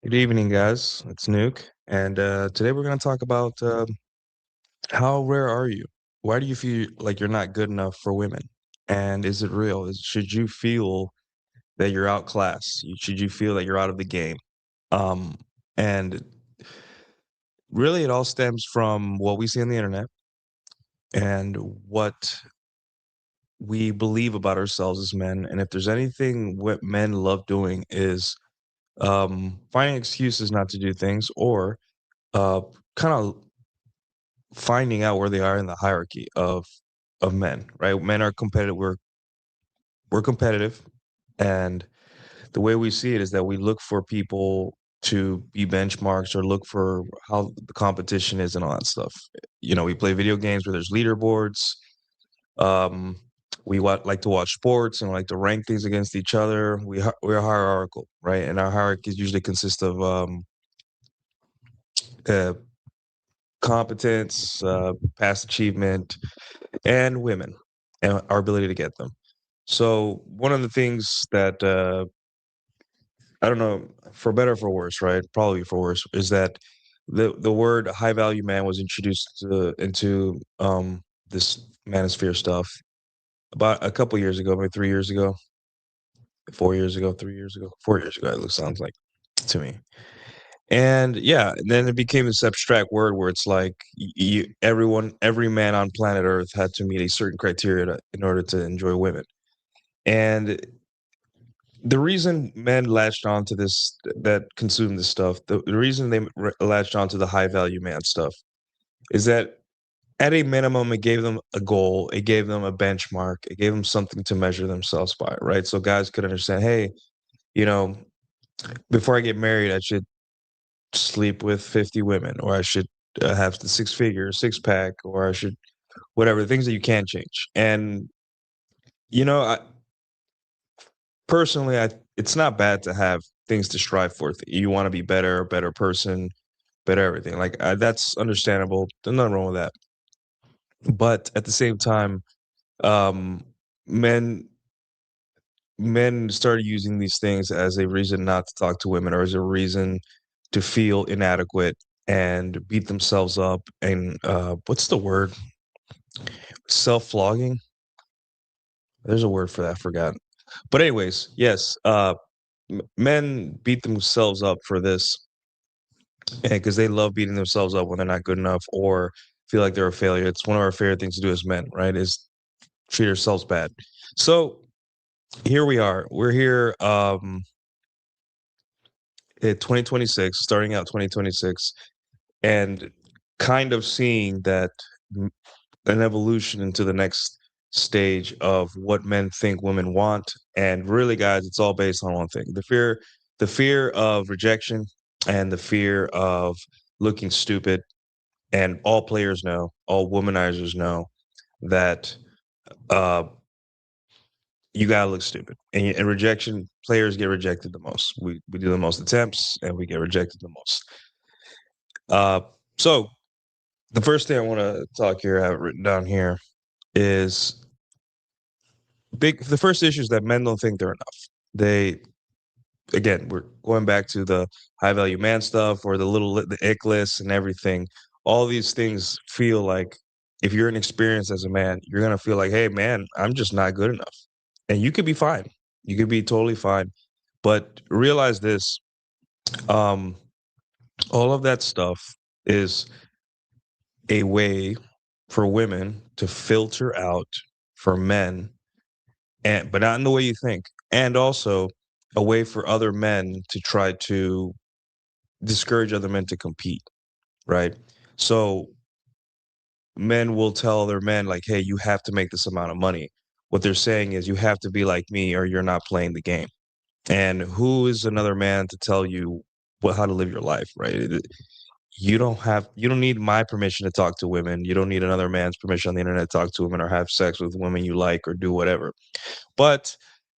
Good evening, guys. It's Nuke, and today we're going to talk about how rare are you? Why do you feel like you're not good enough for women? And is it real? Should you feel that you're outclassed? Should you feel that you're out of the game? Um, and really, it all stems from what we see on the internet and what we believe about ourselves as men. And if there's anything what men love doing is finding excuses not to do things or uh, kind of finding out where they are in the hierarchy of men, right? Men are competitive. We're competitive, and the way we see it is that we look for people to be benchmarks or look for how the competition is and all that stuff. We play video games where there's leaderboards. Um, like to watch sports and like to rank things against each other. We're hierarchical, right? And our hierarchies usually consist of uh, competence, past achievement, and women and our ability to get them. So one of the things that I don't know, for better or for worse, right? Probably for worse, is that the word high value man was introduced into this manosphere stuff about a couple years ago, maybe 3 years ago, 4 years ago, 3 years ago, 4 years ago. It sounds like to me. And yeah, and then it became this abstract word where it's like every man on planet Earth had to meet a certain criteria in order to enjoy women. And the reason men latched onto this, that consume this stuff, the reason they latched onto the high value man stuff is that at a minimum, it gave them a goal, it gave them a benchmark, it gave them something to measure themselves by, right? So guys could understand, hey, you know, before I get married, I should sleep with 50 women, or I should have the six figure, six pack, or I should whatever, things that you can't change. And, I personally, it's not bad to have things to strive for. You want to be better, a better person, better everything. Like that's understandable. There's nothing wrong with that. But at the same time, um, men men started using these things as a reason not to talk to women or as a reason to feel inadequate and beat themselves up and what's the word? Self-flogging? There's a word for that, I forgot. But anyways, yes, men beat themselves up for this and because they love beating themselves up when they're not good enough or feel like they're a failure. It's one of our favorite things to do as men, right? Is treat ourselves bad. So here we are. We're here in 2026, starting out 2026, and kind of seeing that an evolution into the next stage of what men think women want. And really, guys, it's all based on one thing: the fear of rejection and the fear of looking stupid. And all players know, all womanizers know that uh, you gotta look stupid. And rejection, players get rejected the most. We do the most attempts, and we get rejected the most. Uh, so the first thing I want to talk here, I have it written down here, is big. The first issue is that men don't think they're enough. They, again, we're going back to the high value man stuff or the ick list and everything. All these things feel like if you're inexperienced as a man, you're gonna feel like, hey, man, I'm just not good enough, and you could be fine. You could be totally fine, but realize this. Um, All of that stuff is a way for women to filter out for men, and but not in the way you think, and also a way for other men to try to discourage other men to compete, right? So men will tell their men like, "Hey, you have to make this amount of money." What they're saying is, "You have to be like me, or you're not playing the game." And who is another man to tell you how to live your life, right? You don't need my permission to talk to women. You don't need another man's permission on the internet to talk to women or have sex with women you like or do whatever. But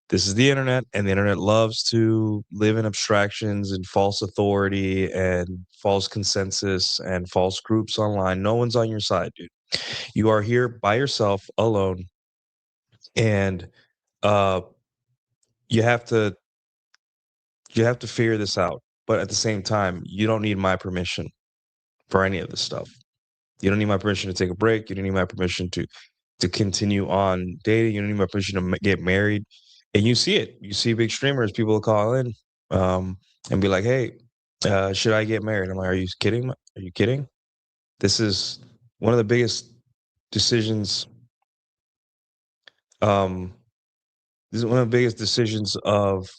this is the internet, and the internet loves to live in abstractions and false authority and false consensus and false groups online. No one's on your side, dude. You are here by yourself, alone, and uh, you have to you have to figure this out. But at the same time, you don't need my permission for any of this stuff. You don't need my permission to take a break. You don't need my permission to continue on dating. You don't need my permission to get married. And you see it. You see big streamers. People will call in and be like, "Hey, should I get married?" I'm like, "Are you kidding? Are you kidding? This is one of the biggest decisions. Um, this is one of the biggest decisions of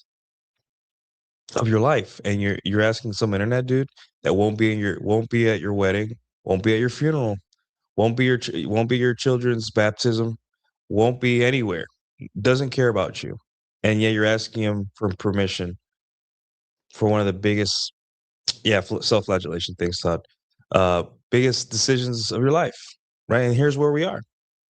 your life, and you're asking some internet dude that won't be at your wedding, won't be at your funeral, won't be your children's baptism, won't be anywhere, doesn't care about you, and yet you're asking him for permission for one of the biggest, yeah, self-flagellation things, Todd, biggest decisions of your life, right? And here's where we are,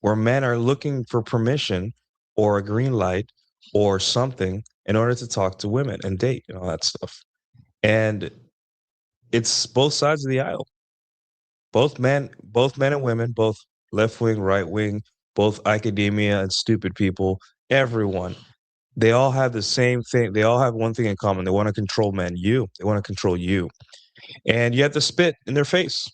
where men are looking for permission or a green light or something in order to talk to women and date and all that stuff. And it's both sides of the aisle. Both men and women, both left wing, right wing, both academia and stupid people, everyone. They all have the same thing. They all have one thing in common. They want to control men. You. They want to control you. And you have to spit in their face,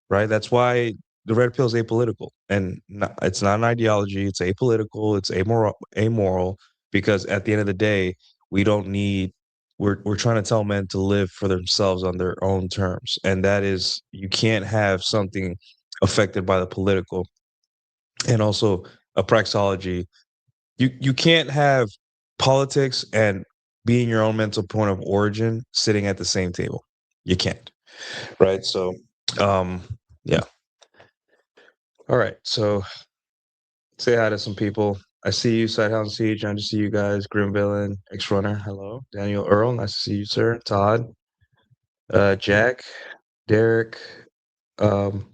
right? That's why the red pill is apolitical. And it's not an ideology. It's apolitical. It's amoral, because at the end of the day, we don't need we're trying to tell men to live for themselves on their own terms. And that is, you can't have something affected by the political and also a praxology. You can't have politics and being your own mental point of origin sitting at the same table. You can't. Right. So um yeah. All right. So say hi to some people. I see you, Sidehound Siege. Nice to see you guys. Grim Villain, X Runner. Hello. Daniel Earl. Nice to see you, sir. Todd. Jack. Derek. Um,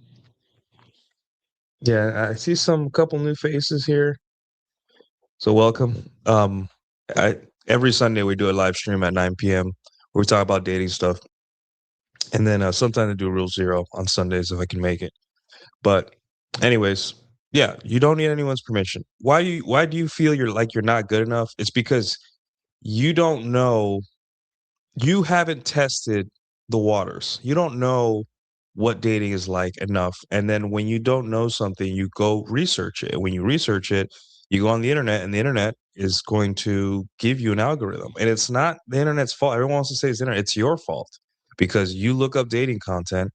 yeah, I see some couple new faces here. So welcome. I every Sunday we do a live stream at 9 p.m. where we talk about dating stuff. And then sometimes I do Rule Zero on Sundays if I can make it. But anyways, yeah, you don't need anyone's permission. Why do you feel you're not good enough? It's because you don't know, you haven't tested the waters. You don't know what dating is like enough. And then when you don't know something, you go research it. When you research it, you go on the internet, and the internet is going to give you an algorithm. And it's not the internet's fault. Everyone wants to say it's the internet. It's your fault because you look up dating content,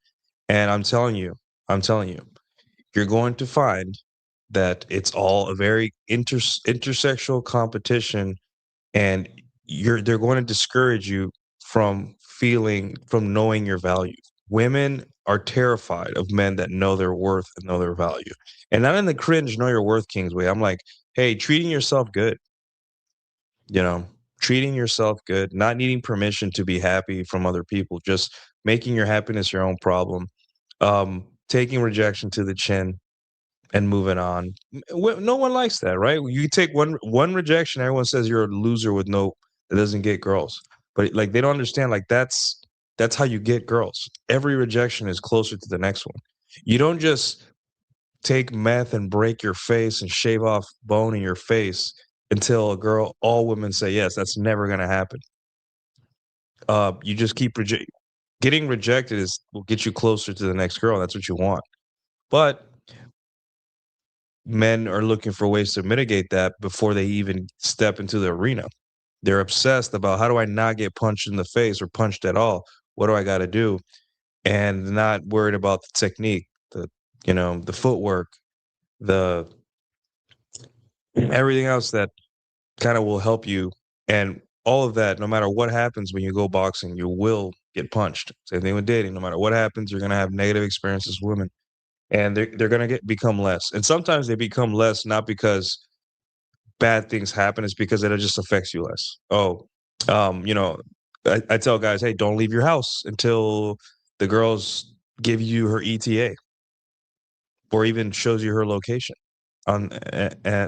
and I'm telling you, you're going to find that it's all a very intersexual competition, and they're going to discourage you from knowing your value. Women are terrified of men that know their worth and know their value, and not in the cringe know your worth kings way. I'm like, hey, treating yourself good, you know, treating yourself good, not needing permission to be happy from other people, just making your happiness your own problem, taking rejection to the chin and moving on. No one likes that, right? You take one rejection, everyone says you're a loser with no that doesn't get girls. But like they don't understand, like that's how you get girls. Every rejection is closer to the next one. You don't just take meth and break your face and shave off bone in your face until all women say yes. That's never gonna happen. You just keep getting rejected will get you closer to the next girl. That's what you want. But men are looking for ways to mitigate that before they even step into the arena. They're obsessed about, how do I not get punched in the face or punched at all? What do I got to do? And not worried about the technique, the footwork, the everything else that kind of will help you. And all of that, no matter what happens when you go boxing, you will get punched. Same thing with dating. No matter what happens, you're gonna have negative experiences with women, and they're gonna become less. And sometimes they become less not because bad things happen, it's because it just affects you less. Oh, you know, I tell guys, hey, don't leave your house until the girls give you her ETA or even shows you her location on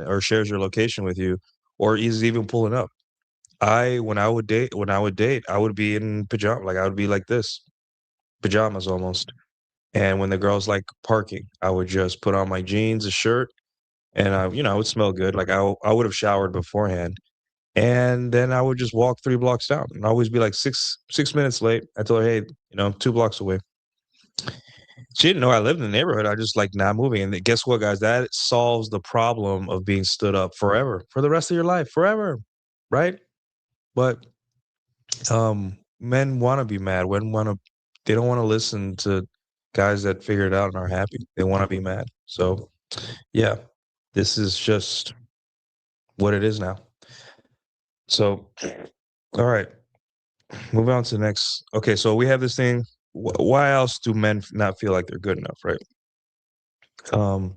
or shares your location with you, or is even pulling up. When I would date, I would be in pajama, like I would be like this, pajamas almost. And when the girls like parking, I would just put on my jeans, a shirt, and I would smell good. Like I would have showered beforehand, and then I would just walk 3 blocks down, and always be like 6 minutes late. I told her, hey, 2 blocks away. She didn't know I lived in the neighborhood. I just like not moving. And guess what, guys? That solves the problem of being stood up forever, for the rest of your life, forever, right? But men want to be mad. They don't want to listen to guys that figure it out and are happy. They want to be mad. So yeah, this is just what it is now. So all right, moving on to the next. Okay, so we have this thing. Why else do men not feel like they're good enough, right? Um,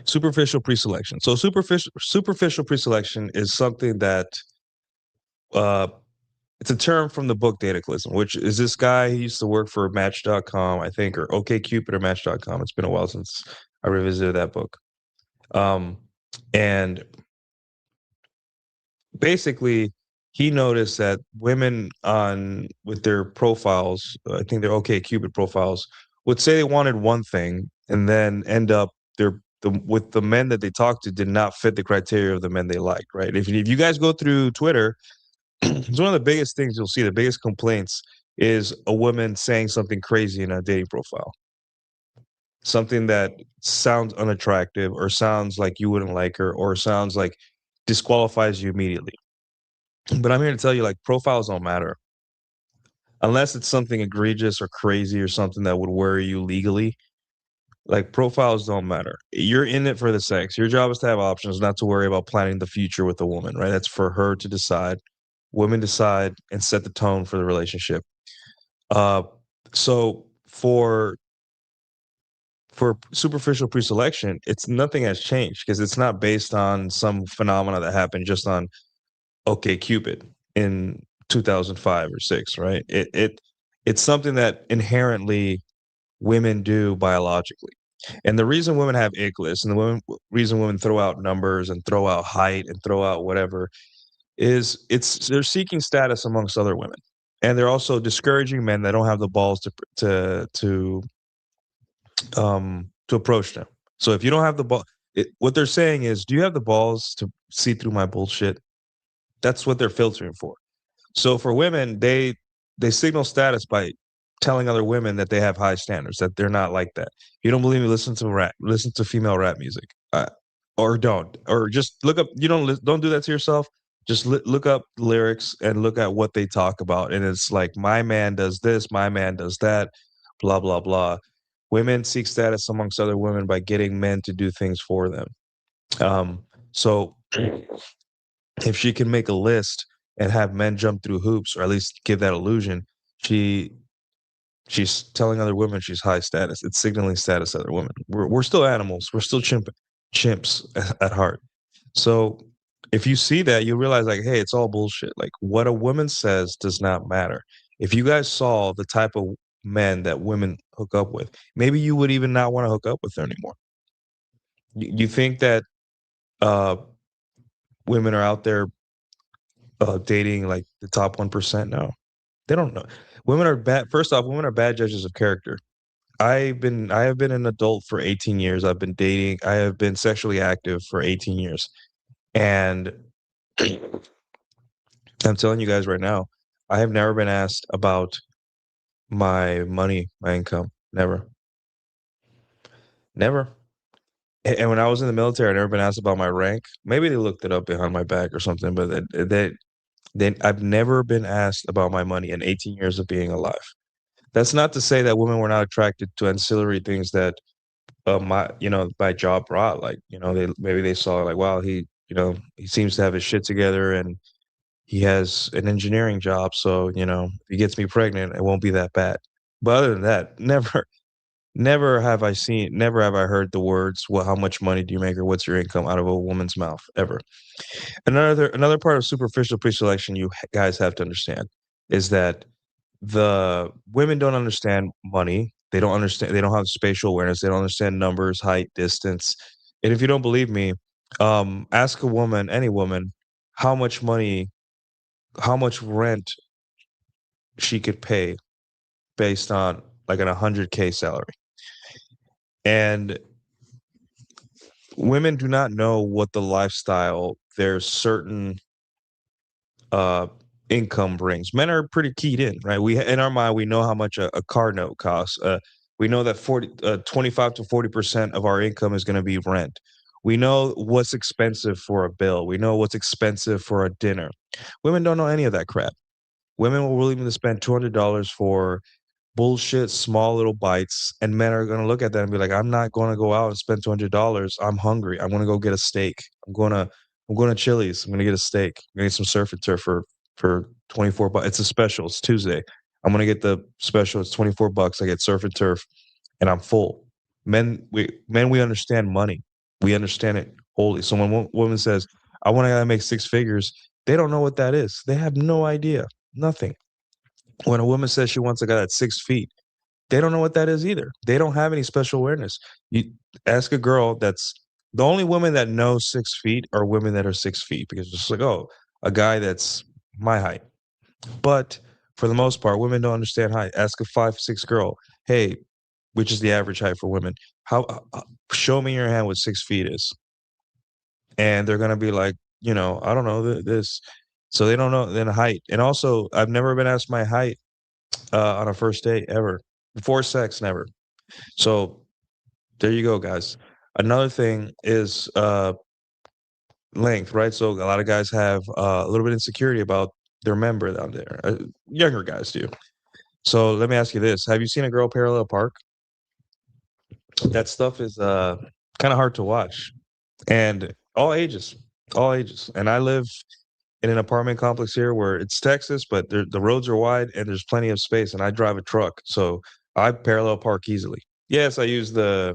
Superficial pre-selection. So superficial pre-selection is something that uh it's a term from the book Dataclysm, which is this guy. He used to work for Match.com, I think, or OkCupid or Match.com. It's been a while since I revisited that book. Um, and basically, he noticed that women on with their profiles, I think their OkCupid profiles, would say they wanted one thing and then end up with the men that they talked to did not fit the criteria of the men they liked, right? If you guys go through Twitter, it's one of the biggest things you'll see. The biggest complaints is a woman saying something crazy in a dating profile, something that sounds unattractive or sounds like you wouldn't like her or sounds like disqualifies you immediately. But I'm here to tell you, like, profiles don't matter unless it's something egregious or crazy or something that would worry you legally. Like, profiles don't matter. You're in it for the sex. Your job is to have options, not to worry about planning the future with a woman, right? That's for her to decide. Women decide and set the tone for the relationship. Uh, so for superficial pre-selection, it's nothing has changed because it's not based on some phenomena that happened just on OkCupid in 2005 or six, right? It's something that inherently women do biologically. And the reason women have ick lists and reason women throw out numbers and throw out height and throw out whatever is they're seeking status amongst other women. And they're also discouraging men that don't have the balls to approach them. So if you don't have the ball, what they're saying is, do you have the balls to see through my bullshit? That's what they're filtering for. So for women, they signal status by telling other women that they have high standards, that they're not like that. If you don't believe me, listen to female rap music, or don't, or just look up. You don't do that to yourself. Just look up lyrics and look at what they talk about, and it's like, my man does this, my man does that, blah blah blah. Women seek status amongst other women by getting men to do things for them. So if she can make a list and have men jump through hoops, or at least give that illusion, she she's telling other women she's high status. It's signaling status to other women. We're still animals. We're still chimps at heart. So if you see that, you realize, like, hey, it's all bullshit. Like, what a woman says does not matter. If you guys saw the type of men that women hook up with, maybe you would even not want to hook up with her anymore. You think that uh, women are out there dating like the top 1%? No, they don't know. Women are bad. First off, women are bad judges of character. I have been an adult for 18 years. I've been dating. I have been sexually active for 18 years. And I'm telling you guys right now, I have never been asked about my money, my income. Never. Never. And when I was in the military, I never been asked about my rank. Maybe they looked it up behind my back or something, but they Then I've never been asked about my money in 18 years of being alive. That's not to say that women were not attracted to ancillary things that my job brought. Like, they saw like, wow, he seems to have his shit together and he has an engineering job, so if he gets me pregnant, it won't be that bad. But other than that, never have I heard the words, "Well, how much money do you make or what's your income?" out of a woman's mouth ever. Another part of superficial preselection you guys have to understand is that the women don't understand money. They don't have spatial awareness. They don't understand numbers, height, distance. And if you don't believe me, ask a woman, any woman, how much money, how much rent she could pay based on like an 100K salary. And women do not know what the lifestyle their certain uh income brings. Men are pretty keyed in, right? We in our mind we know how much a car note costs. We know that 25 to 40% of our income is going to be rent. We know what's expensive for a bill. We know what's expensive for a dinner. Women don't know any of that crap. Women will willing to spend $200 for bullshit small little bites, and men are gonna look at that and be like, "I'm not gonna go out and spend $200. I'm hungry. I'm gonna go get a steak. I'm going to Chili's. I'm gonna get a steak. I'm gonna get some surf and turf for 24 bucks. It's a special. It's Tuesday. I'm gonna get the special. It's 24 bucks. I get surf and turf, and I'm full." We understand money. We understand it wholly. So when woman says, "I want to make six figures," they don't know what that is. They have no idea. Nothing. When a woman says she wants a guy that's 6 feet, they don't know what that is either. They don't have any special awareness. You ask a girl that's the only women that know 6 feet are women that are 6 feet because it's like, oh, a guy that's my height. But for the most part, women don't understand height. Ask a 5'6" girl, hey, which is the average height for women. Show me your hand what 6 feet is, and they're gonna be like, I don't know this. So they don't know then height. And also, I've never been asked my height on a first date ever. Before sex, never. So there you go, guys. Another thing is length, right? So a lot of guys have a little bit of insecurity about their member down there. Younger guys do. So let me ask you this: have you seen a girl parallel park? That stuff is kind of hard to watch, and all ages. And I live in an apartment complex here where it's Texas, but the roads are wide and there's plenty of space, and I drive a truck, so I parallel park easily. Yes, I use the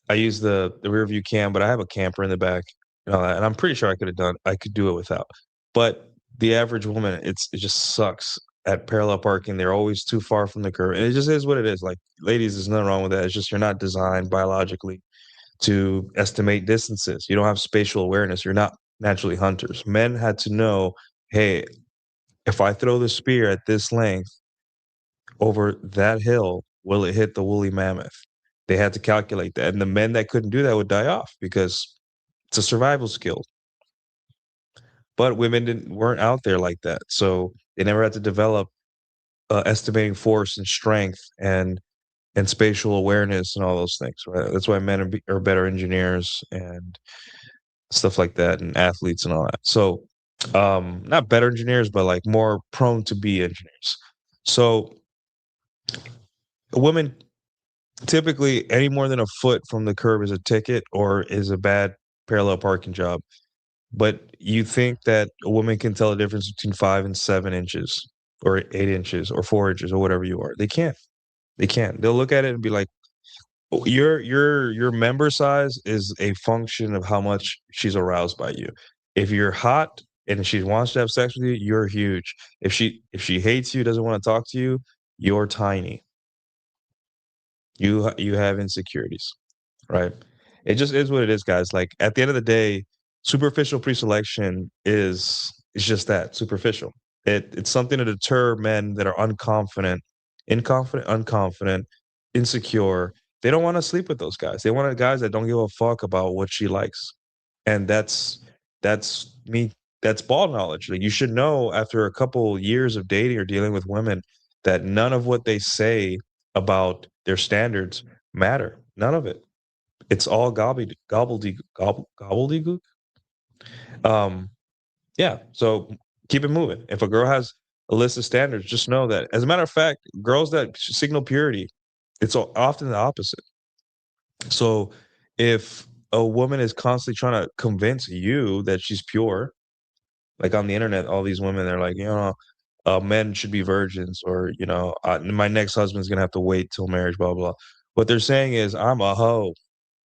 rear view cam, but I have a camper in the back and all that, and I'm pretty sure I could do it without. But the average woman, it just sucks at parallel parking. They're always too far from the curb, and it just is what it is. Like, ladies, there's nothing wrong with that. It's just you're not designed biologically to estimate distances. You don't have spatial awareness. You're not naturally hunters. Men had to know, hey, if I throw the spear at this length over that hill, will it hit the woolly mammoth? They had to calculate that. And the men that couldn't do that would die off because it's a survival skill. But women weren't out there like that. So they never had to develop estimating force and strength and spatial awareness and all those things. Right? That's why men are better engineers and stuff like that, and athletes and all that. So not better engineers, but like more prone to be engineers. So a woman typically any more than a foot from the curb is a ticket or is a bad parallel parking job. But you think that a woman can tell a difference between 5 and 7 inches or 8 inches or 4 inches or whatever you are. They can't. They can't. They'll look at it and be like, "Oh, your member size is a function of how much she's aroused by you. If you're hot and she wants to have sex with you, you're huge. If she hates you, doesn't want to talk to you, you're tiny. You have insecurities, right? It just is what it is, guys. Like, at the end of the day, superficial preselection is just that, superficial. It's something to deter men that are unconfident, insecure. They don't want to sleep with those guys. They want guys that don't give a fuck about what she likes. And that's me. That's ball knowledge. Like, you should know after a couple years of dating or dealing with women that none of what they say about their standards matter. None of it. It's all gobbledygook. Um, Yeah, so keep it moving. If a girl has a list of standards, just know that as a matter of fact, girls that signal purity, it's often the opposite. So if a woman is constantly trying to convince you that she's pure, like on the internet, all these women, they're like, men should be virgins, or my next husband's gonna have to wait till marriage, blah blah. What they're saying is, I'm a hoe.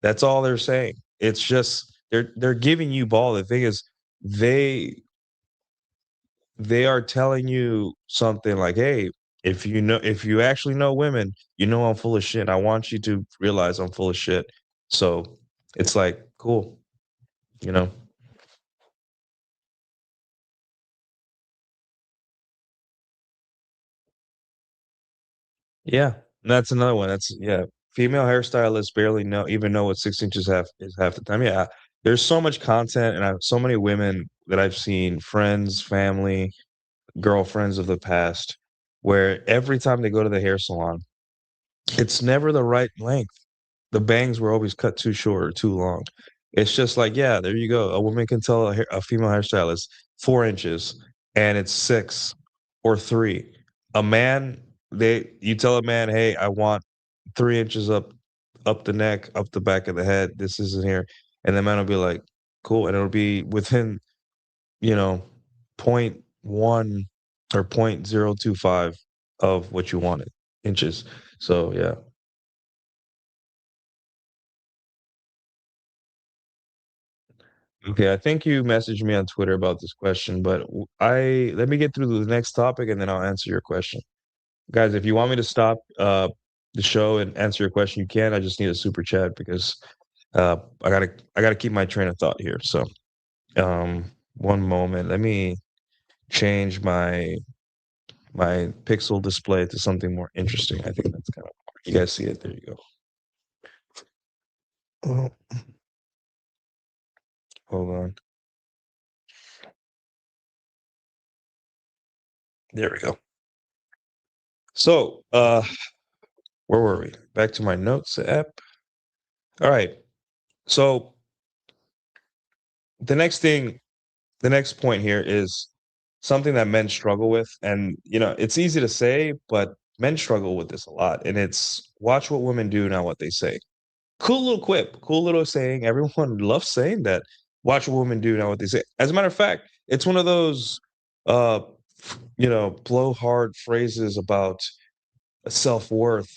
That's all they're saying. It's just they're giving you ball. The thing is, they they are telling you something like, hey, if you actually know women, you know I'm full of shit. I want you to realize I'm full of shit. So it's like, cool, you know. Yeah, that's another one. That's yeah. Female hairstylists barely know what 6 inches half is half the time. Yeah, there's so much content, and I have so many women that I've seen, friends, family, girlfriends of the past, where every time they go to the hair salon, it's never the right length. The bangs were always cut too short or too long. It's just like, yeah, there you go. A woman can tell a female hairstylist 4 inches, and it's 6 or 3. A man, you tell a man, hey, I want 3 inches up the neck, up the back of the head. This isn't here, and the man will be like, cool, and it'll be within you know point one or 0.025 of what you wanted inches. So yeah. Okay, I think you messaged me on Twitter about this question, but I let me get through the next topic and then I'll answer your question. Guys, if you want me to stop the show and answer your question, you can. I just need a super chat because I gotta keep my train of thought here. So one moment. Let me change my pixel display to something more interesting. I think that's kind of you guys see it. There you go. Oh, hold on. There we go. So where were we? Back to my notes app. All right. So the next thing, the next point here is something that men struggle with. And, it's easy to say, but men struggle with this a lot. And it's watch what women do, not what they say. Cool little quip, cool little saying. Everyone loves saying that. Watch what women do, not what they say. As a matter of fact, it's one of those, uh, blow hard phrases about self worth,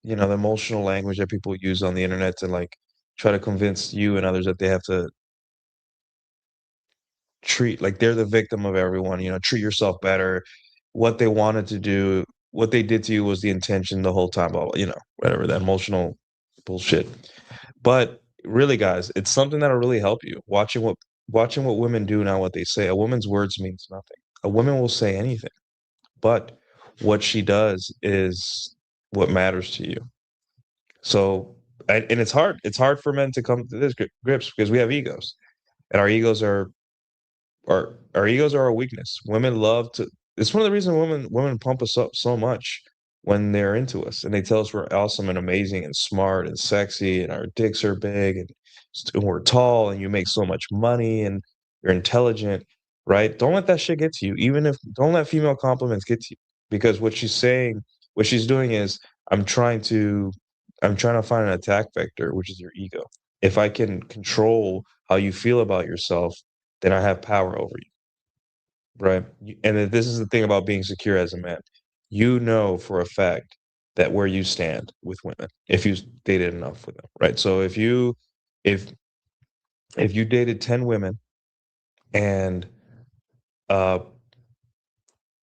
the emotional language that people use on the internet to like try to convince you and others that they have to treat like they're the victim of everyone, treat yourself better. What they wanted to do, what they did to you was the intention the whole time, blah, blah, whatever, that emotional bullshit. But really, guys, it's something that'll really help you. Watching what women do, not what they say. A woman's words means nothing. A woman will say anything, but what she does is what matters to you. So, and it's hard. It's hard for men to come to this grips because we have egos, and our egos are our weakness. Women love to. It's one of the reasons women pump us up so much when they're into us, and they tell us we're awesome and amazing and smart and sexy, and our dicks are big and we're tall, and you make so much money, and you're intelligent, right? Don't let that shit get to you. Even if don't let female compliments get to you, because what she's doing is I'm trying to, I'm trying to find an attack vector, which is your ego. If I can control how you feel about yourself, then I have power over you, right? And then this is the thing about being secure as a man. You know for a fact that where you stand with women, if you dated enough with them, right? So if if you dated 10 women and uh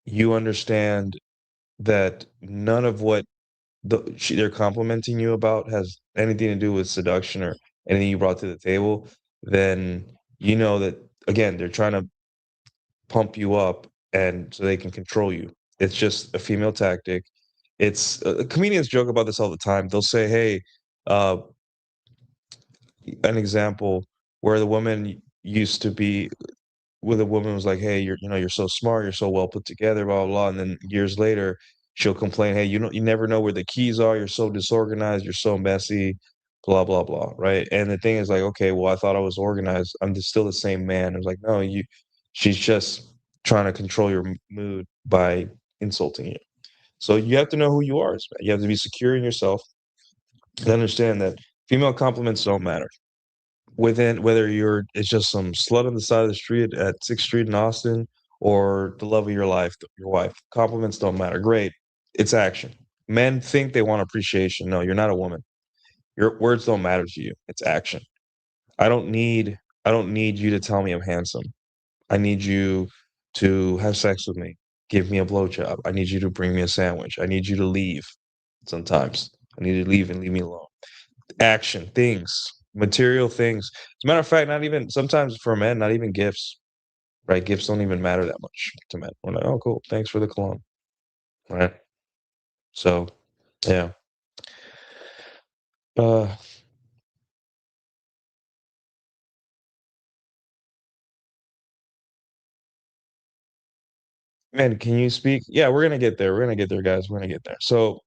you understand that none of what they're complimenting you about has anything to do with seduction or anything you brought to the table, then you know that again they're trying to pump you up and so they can control you. It's just a female tactic. It's comedians joke about this all the time. They'll say, "Hey, uh, an example where the woman used to be, where the woman was like, hey, you're so smart, you're so well put together, blah blah blah,' and then years later she'll complain, hey, you never know where the keys are, you're so disorganized, you're so messy, blah blah blah, right? And the thing is like, okay, well, I thought I was organized. I'm just still the same man. It's like, no, She's just trying to control your mood by insulting you. So you have to know who you are. You have to be secure in yourself and understand that female compliments don't matter. Within whether you're it's just some slut on the side of the street at 6th Street in Austin or the love of your life, your wife. Compliments don't matter. Great. It's action. Men think they want appreciation. No, you're not a woman. Your words don't matter to you. It's action. I don't need I don't need you to tell me I'm handsome. I need you to have sex with me. Give me a blowjob. I need you to bring me a sandwich. I need you to leave sometimes. I need you to leave and leave me alone. Action, things, material things. As a matter of fact, not even sometimes for men, not even gifts, right? Gifts don't even matter that much to men. We're like, oh, cool. Thanks for the cologne, right? So, yeah. Uh, man, can you speak? Yeah, we're gonna get there. We're gonna get there, guys. We're gonna get there. So,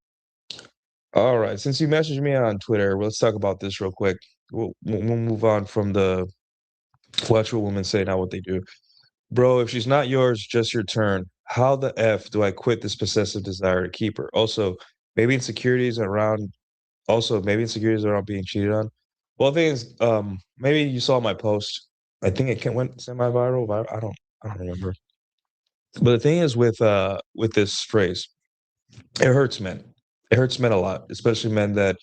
all right. Since you messaged me on Twitter, let's talk about this real quick. We'll move on from the watch what women say, not what they do. Bro, if she's not yours, just your turn. How the F do I quit this possessive desire to keep her? Maybe insecurities around maybe insecurities around being cheated on. Well, the thing is, maybe you saw my post. I think it went semi-viral, but I don't remember. But the thing is with this phrase, it hurts men. It hurts men a lot, especially men that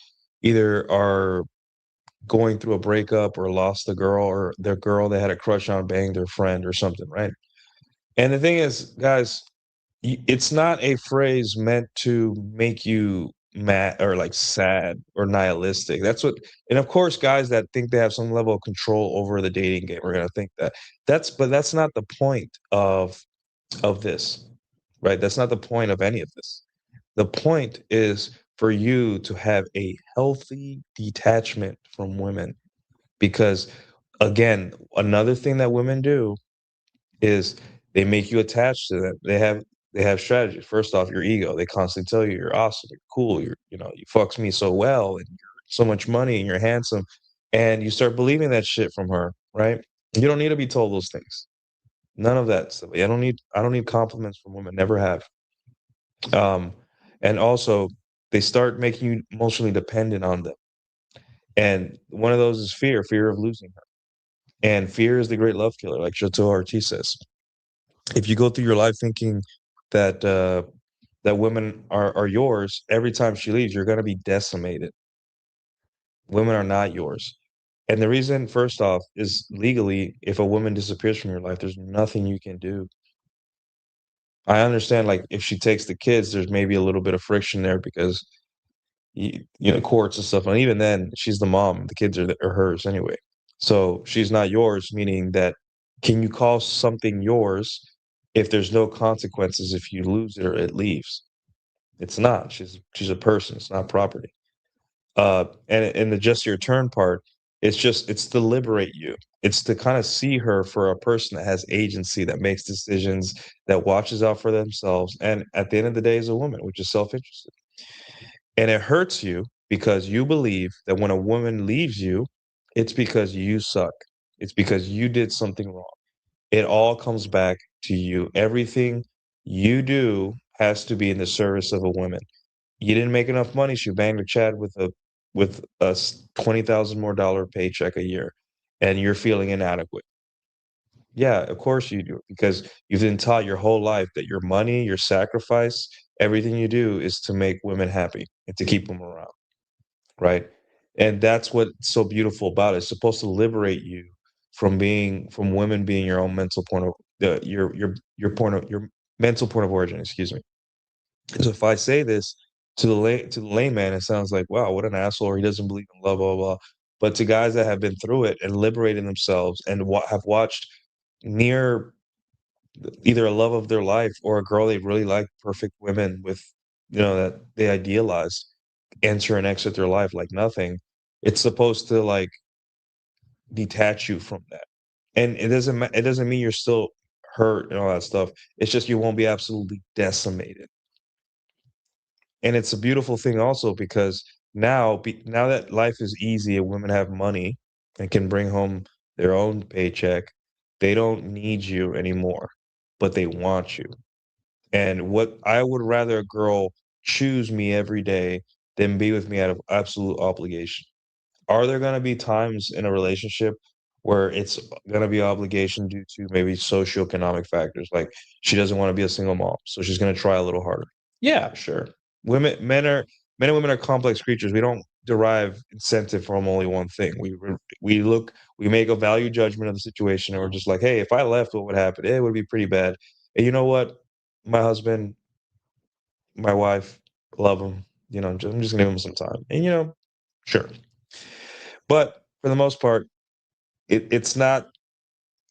either are going through a breakup or lost a girl or their girl they had a crush on banged their friend or something, right? And the thing is, guys, it's not a phrase meant to make you mad or like sad or nihilistic. That's what, and of course, guys that think they have some level of control over the dating game are going to think that. But that's not the point of this, right? That's not the point of any of this. The point is for you to have a healthy detachment from women because again, another thing that women do is they make you attached to them. They have strategies. First off, your ego. They constantly tell you you're awesome, you're cool, you fucks me so well, and you're so much money, and you're handsome, and you start believing that shit from her, right? You don't need to be told those things. None of that stuff. I don't need compliments from women. Never have. Um, and also, they start making you emotionally dependent on them. And one of those is fear of losing her. And fear is the great love killer, like Chateau Ortiz says. If you go through your life thinking that that women are yours, every time she leaves, you're gonna be decimated. Women are not yours. And the reason, first off, is legally, if a woman disappears from your life, there's nothing you can do. I understand, like, if she takes the kids, there's maybe a little bit of friction there because courts and stuff. And even then, she's the mom. The kids are hers anyway. So she's not yours, meaning that can you call something yours if there's no consequences if you lose it or it leaves? It's not. She's a person. It's not property. And the just your turn part, it's to liberate you. It's to kind of see her for a person that has agency, that makes decisions, that watches out for themselves, and at the end of the day is a woman, which is self-interested. And it hurts you because you believe that when a woman leaves you, it's because you suck. It's because you did something wrong. It all comes back to you. Everything you do has to be in the service of a woman. You didn't make enough money. She banged a Chad with a 20,000 more dollar paycheck a year, and you're feeling inadequate. Yeah, of course you do, because you've been taught your whole life that your money, your sacrifice, everything you do is to make women happy and to keep them around, right? And that's what's so beautiful about it. It's supposed to liberate you from women being your own mental point of your mental point of origin, excuse me. So if I say this to the layman, it sounds like, wow, what an asshole, or he doesn't believe in love, blah, blah, blah. But to guys that have been through it and liberating themselves and have watched near either a love of their life or a girl they really like, perfect women with, that they idealize, enter and exit their life like nothing. It's supposed to like detach you from that. And it doesn't mean you're still hurt and all that stuff. It's just you won't be absolutely decimated. And it's a beautiful thing also because now that life is easy and women have money and can bring home their own paycheck, They don't need you anymore, but they want you. And what I would rather a girl choose me every day than be with me out of absolute obligation. Are there gonna be times in a relationship where it's gonna be obligation due to maybe socioeconomic factors? Like, she doesn't wanna be a single mom, so she's gonna try a little harder. Yeah, sure. Men and women are complex creatures. We don't derive incentive from only one thing. We make a value judgment of the situation, and we're just like, "Hey, if I left, what would happen? It would be pretty bad." And you know what? My husband, my wife, love him. I'm just gonna give him some time. And, sure. But for the most part, it's not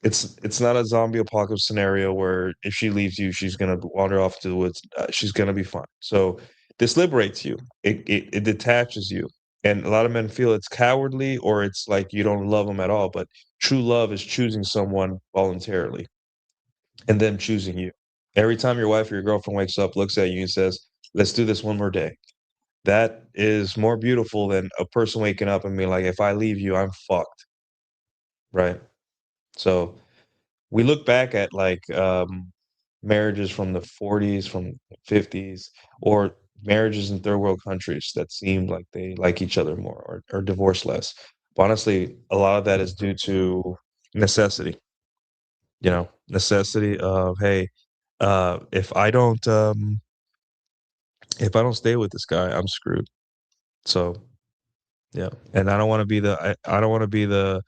a zombie apocalypse scenario where if she leaves you, she's gonna wander off to the woods. She's gonna be fine. So this liberates you. It detaches you, and a lot of men feel it's cowardly or it's like you don't love them at all. But true love is choosing someone voluntarily and them choosing you. Every time your wife or your girlfriend wakes up, looks at you and says, "Let's do this one more day." That is more beautiful than a person waking up and being like, "If I leave you, I'm fucked." Right? So we look back at like marriages from the 40s, from the 50s, or marriages in third world countries that seemed like they like each other more or divorce less. But honestly, a lot of that is due to necessity, necessity of, hey, if I don't stay with this guy, I'm screwed. So yeah. And I don't want to be I don't want to be that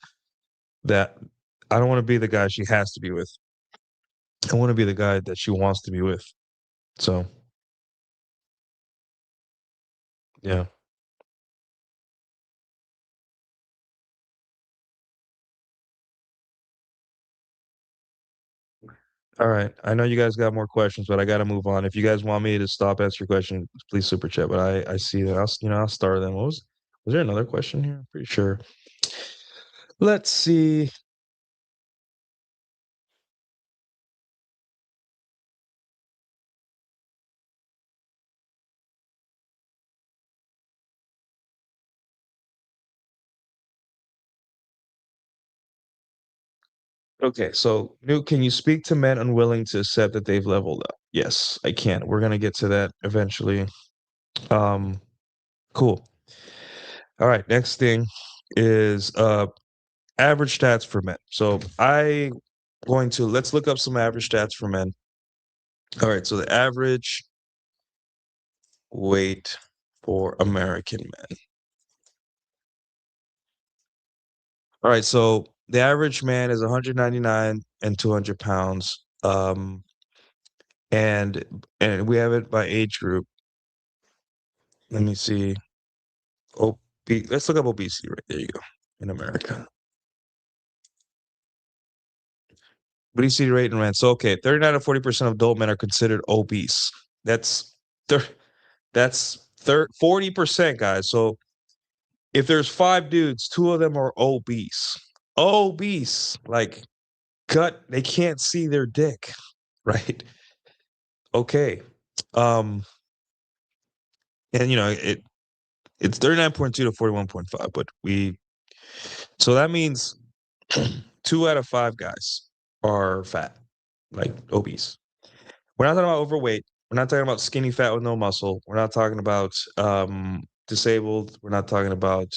I don't want to be the guy she has to be with. I want to be the guy that she wants to be with. So yeah. All right. I know you guys got more questions, but I got to move on. If you guys want me to stop answering questions, please super chat. But I see that I'll start them. Was there another question here? I'm pretty sure. Let's see. Okay, so Newt, can you speak to men unwilling to accept that they've leveled up? Yes, I can. We're gonna get to that eventually. Um, cool. All right, next thing is average stats for men. So let's look up some average stats for men. All right, so the average weight for American men. All right, so the average man is 199 and 200 pounds. And we have it by age group. Let me see. Let's look up obesity right there. You go in America. Obesity rate in men. So okay, 39 to 40% of adult men are considered obese. That's thir- that's 40%, guys. So if there's five dudes, two of them are obese. Obese, like gut, they can't see their dick, right? Okay. Um, and it's 39.2 to 41.5, but so that means two out of five guys are fat, like obese. We're not talking about overweight. We're not talking about skinny fat with no muscle. We're not talking about disabled. We're not talking about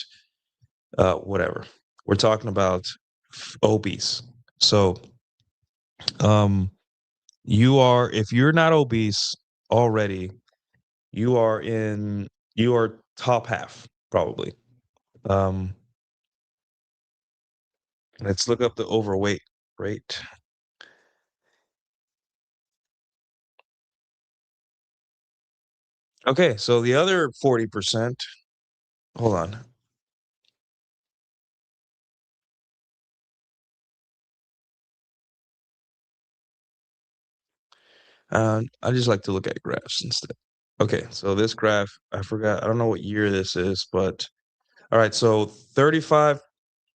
whatever. We're talking about obese. So um if you're not obese already, you are in you are top half probably. Um let's look up the overweight rate. Okay, so the other 40%, hold on. I just like to look at graphs instead. Okay, so this graph, I forgot, I don't know what year this is, but all right, so 35,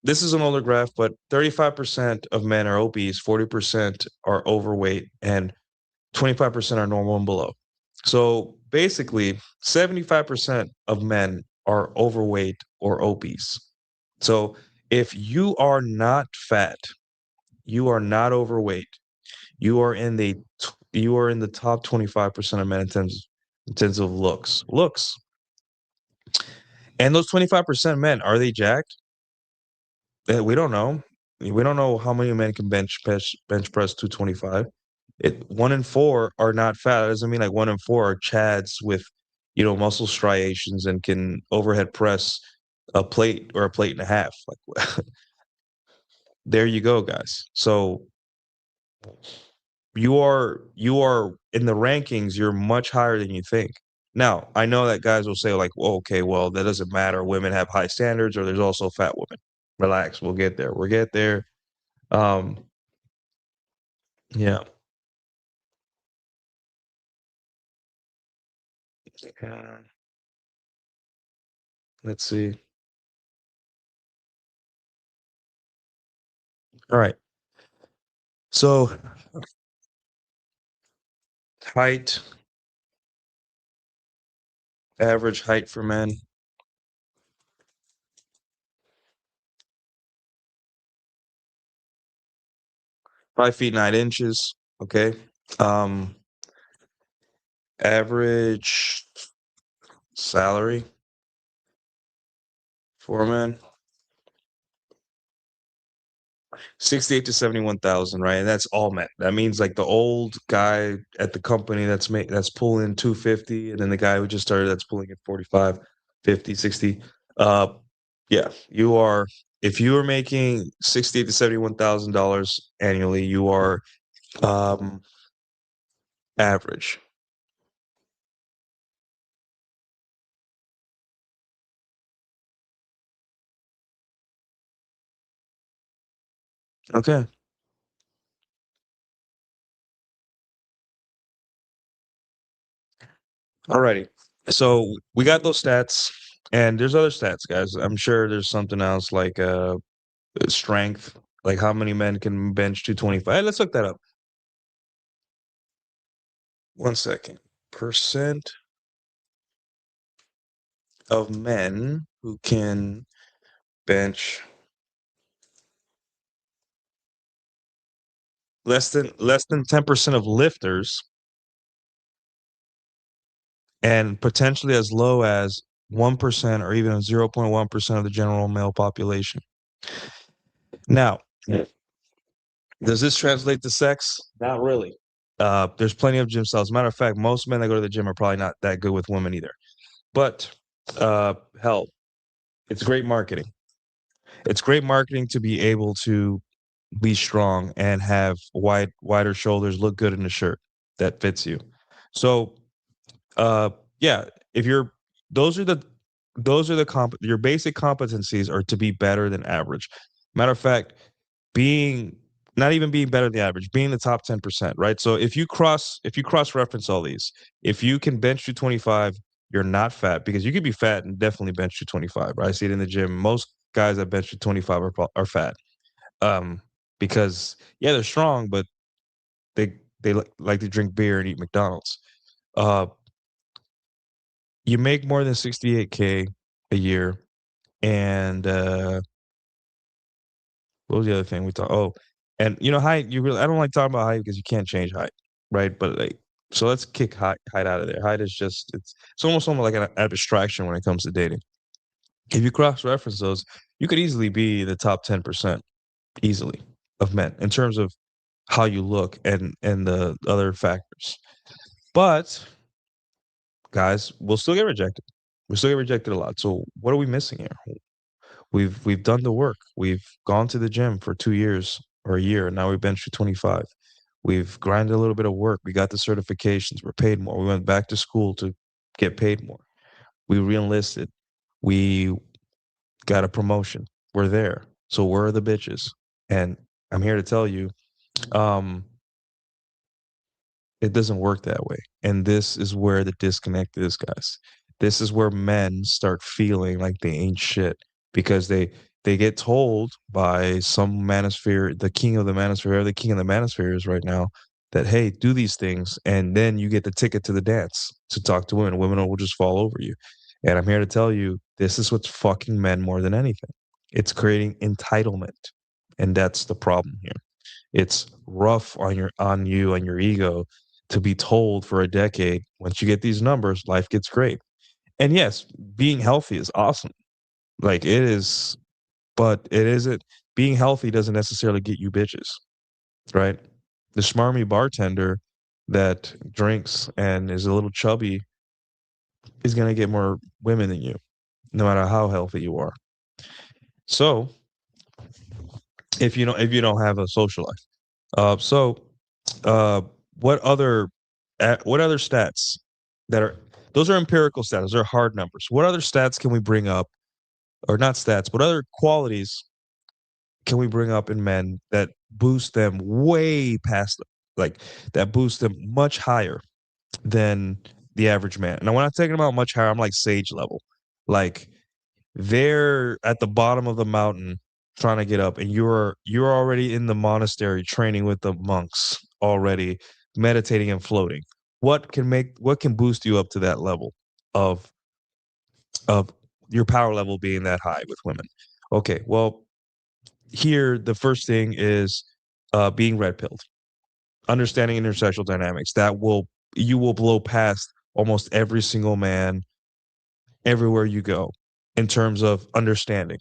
this is an older graph, but 35% of men are obese, 40% are overweight, and 25% are normal and below. So basically, 75% of men are overweight or obese. So if you are not fat, you are not overweight. You are in the you are in the top 25% of men in terms of looks. Looks. And those 25% men, are they jacked? We don't know. We don't know how many men can bench press 225. One in four are not fat. That doesn't mean like one in four are chads with, muscle striations and can overhead press a plate or a plate and a half. Like there you go, guys. So you are in the rankings, you're much higher than you think. Now, I know that guys will say like, well, okay, well, that doesn't matter. Women have high standards, or there's also fat women. Relax, we'll get there. We'll get there. Um, yeah. Uh, let's see. All right. So height, average height for men, 5 feet 9 inches. Okay. Um, average salary for men, 68 to 71,000, right? And that's all men. That means like the old guy at the company that's pulling 250, and then the guy who just started that's pulling at 45, 50, 60. Uh yeah, you are if you are making 68 to $71,000 annually, you are um average. Okay. Alrighty. So we got those stats, and there's other stats, guys. I'm sure there's something else like strength, like how many men can bench 225. Let's look that up. 1 second. Percent of men who can bench less than 10% of lifters, and potentially as low as 1% or even 0.1% of the general male population. Now, does this translate to sex? Not really. There's plenty of gym styles. Matter of fact, most men that go to the gym are probably not that good with women either. But hell, it's great marketing. It's great marketing to be able to be strong and have wider shoulders, look good in a shirt that fits you. So, yeah, if you're those are the your basic competencies are to be better than average. Matter of fact, being not even being better than average, being the top 10%, right? So if you cross reference all these, if you can bench to 25, you're not fat because you could be fat and definitely bench to 25, right? I see it in the gym. Most guys that bench to 25 are fat. Um, because yeah, they're strong, but they like to drink beer and eat McDonald's. Uh, you make more than 68K a year, and what was the other thing we thought? Oh, and height. I don't like talking about height because you can't change height, right? But like, so let's kick height out of there. Height is just it's almost like an abstraction when it comes to dating. If you cross reference those, you could easily be the top 10% easily of men in terms of how you look and the other factors. But guys, we'll still get rejected. We still get rejected a lot. So what are we missing here? We've done the work. We've gone to the gym for 2 years or a year, and now we've benched to 25. We've grinded a little bit of work. We got the certifications. We're paid more. We went back to school to get paid more. We reenlisted. We got a promotion. We're there. So where are the bitches? And I'm here to tell you, um, it doesn't work that way. And this is where the disconnect is, guys. This is where men start feeling like they ain't shit because they get told by some manosphere, the king of the manosphere, or the king of the manosphere is right now, that hey, do these things, and then you get the ticket to the dance to talk to women. Women will just fall over you. And I'm here to tell you, this is what's fucking men more than anything. It's creating entitlement. And that's the problem here. It's rough on you and your ego to be told for a decade, once you get these numbers, life gets great. And yes, being healthy is awesome. Like it is, but it isn't being healthy doesn't necessarily get you bitches, right? The smarmy bartender that drinks and is a little chubby is going to get more women than you, no matter how healthy you are. So if you don't have a social life, so uh, what other what other stats that are those are empirical stats, those are hard numbers. What other stats can we bring up, or not stats, what other qualities can we bring up in men that boost them way past, like that boost them much higher than the average man? And when I'm talking about much higher, I'm like sage level. Like they're at the bottom of the mountain trying to get up, and you're already in the monastery training with the monks already, meditating and floating. What can boost you up to that level of of your power level being that high with women? Okay, well, here the first thing is being red pilled, understanding intersexual dynamics. That will You will blow past almost every single man everywhere you go in terms of understanding.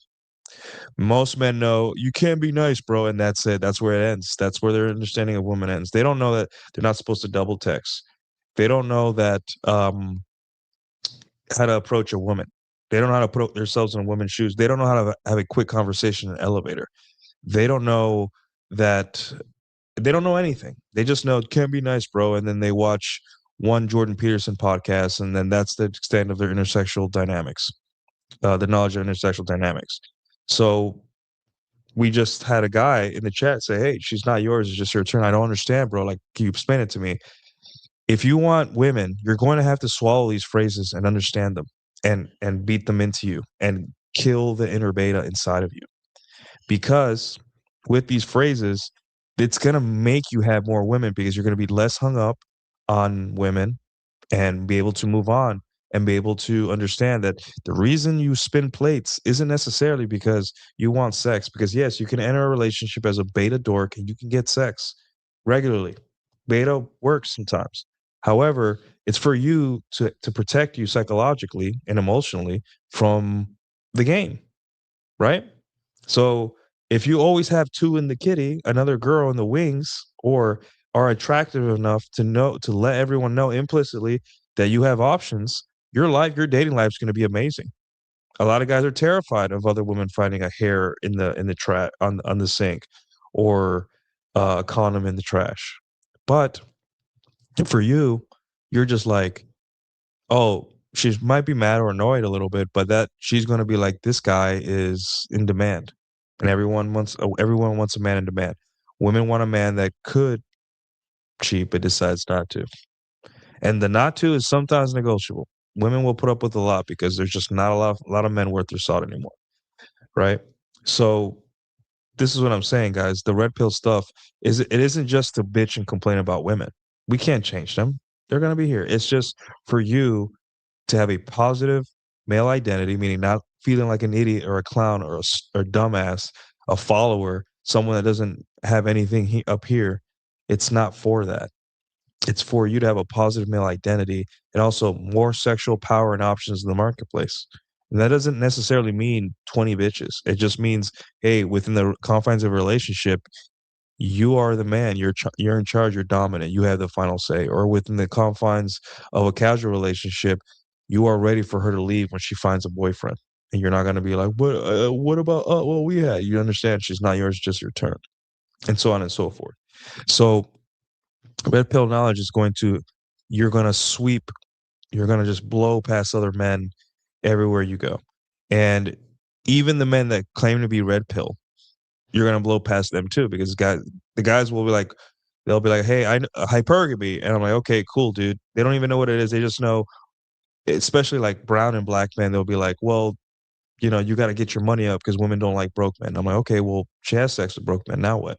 Most men know you can't be nice, bro, and that's it. That's where it ends. That's where their understanding of women ends. They don't know that they're not supposed to double text. They don't know that how to approach a woman. They don't know how to put themselves in a woman's shoes. They don't know how to have a quick conversation in an elevator. They don't know that they don't know anything. They just know can't be nice, bro, and then they watch one Jordan Peterson podcast, and then that's the extent of their intersexual dynamics, the knowledge of intersexual dynamics. So we just had a guy in the chat say, "Hey, she's not yours. It's just your turn." I don't understand, bro. Like, can you explain it to me? If you want women, you're going to have to swallow these phrases and understand them, and beat them into you, and kill the inner beta inside of you. Because with these phrases, it's gonna make you have more women, because you're gonna be less hung up on women and be able to move on and be able to understand that the reason you spin plates isn't necessarily because you want sex. Because yes, you can enter a relationship as a beta dork and you can get sex regularly. Beta works sometimes. However, it's for you to protect you psychologically and emotionally from the game, right? So if you always have two in the kitty, another girl in the wings, or are attractive enough to let everyone know implicitly that you have options, your dating life is going to be amazing. A lot of guys are terrified of other women finding a hair in the trash on the sink, or a condom in the trash. But for you, you're just like, oh, she might be mad or annoyed a little bit, but that she's gonna be like, "This guy is in demand," and everyone wants a man in demand. Women want a man that could cheat but decides not to, and the not to is sometimes negotiable. Women will put up with a lot because there's just not a lot of men worth their salt anymore, right? So this is what I'm saying, guys. The red pill stuff it isn't just to bitch and complain about women. We can't change them. They're gonna be here. It's just for you to have a positive male identity, meaning not feeling like an idiot or a clown or or dumbass, a follower, someone that doesn't have anything up here. It's not for that. It's for you to have a positive male identity, and also more sexual power and options in the marketplace. And that doesn't necessarily mean 20 bitches. It just means, hey, within the confines of a relationship, you are the man. You're in charge. You're dominant. You have the final say. Or within the confines of a casual relationship, you are ready for her to leave when she finds a boyfriend, and you're not going to be like, What about what we had?" You understand she's not yours, just your turn, and so on and so forth. So red pill knowledge is going to you're going to sweep. You're going to just blow past other men everywhere you go, and even the men that claim to be red pill, you're gonna blow past them too, because the guys will be like, they'll be like, "Hey, hypergamy," and I'm like, "Okay, cool, dude." They don't even know what it is. They just know, especially like brown and black men. They'll be like, "Well, you got to get your money up because women don't like broke men." I'm like, "Okay, well, she has sex with broke men. Now what?"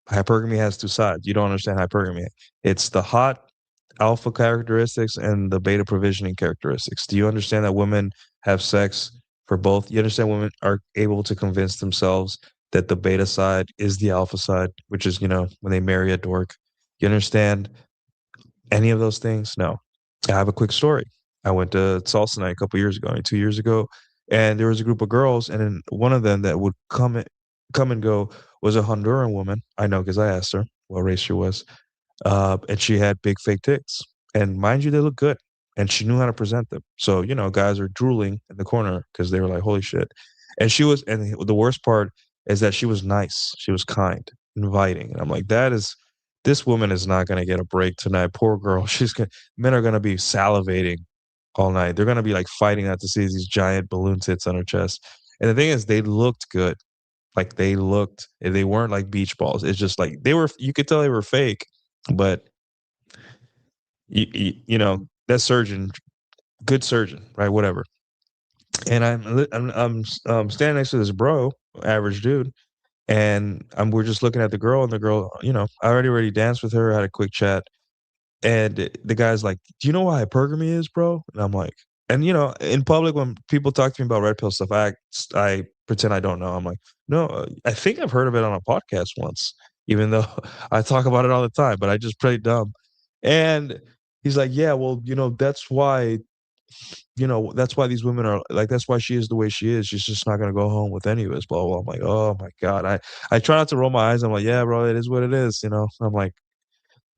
Hypergamy has two sides. You don't understand hypergamy. It's the hot alpha characteristics and the beta provisioning characteristics. Do you understand that women have sex for both? You understand women are able to convince themselves that the beta side is the alpha side, which is, when they marry a dork. You understand any of those things? No. I have a quick story. I went to salsa night a couple years ago, 2 years ago, and there was a group of girls, and then one of them that would come and go was a Honduran woman. I know because I asked her what race she was, and she had big fake tits, and mind you, they look good, and she knew how to present them. So guys are drooling in the corner because they were like, "Holy shit!" And the worst part is that she was nice, she was kind, inviting, and I'm like, this woman is not gonna get a break tonight. Poor girl. Men are gonna be salivating all night. They're gonna be like fighting not to see these giant balloon tits on her chest. And the thing is, they looked good. Like they weren't like beach balls. It's just like you could tell they were fake, but that surgeon, good surgeon, right? Whatever. And I'm standing next to this bro, average dude, and we're just looking at the girl, and the girl, I already danced with her, had a quick chat, and the guy's like, "Do you know what hypergamy is, bro?" And I'm like, and in public when people talk to me about red pill stuff, I pretend I don't know. I'm like, no, I think I've heard of it on a podcast once, even though I talk about it all the time, but I just play dumb. And he's like, yeah, well, that's why these women are like, that's why she is the way she is. She's just not gonna go home with any of us, blah blah. I'm like, oh my god. I try not to roll my eyes. I'm like, yeah, bro, it is what it is. I'm like,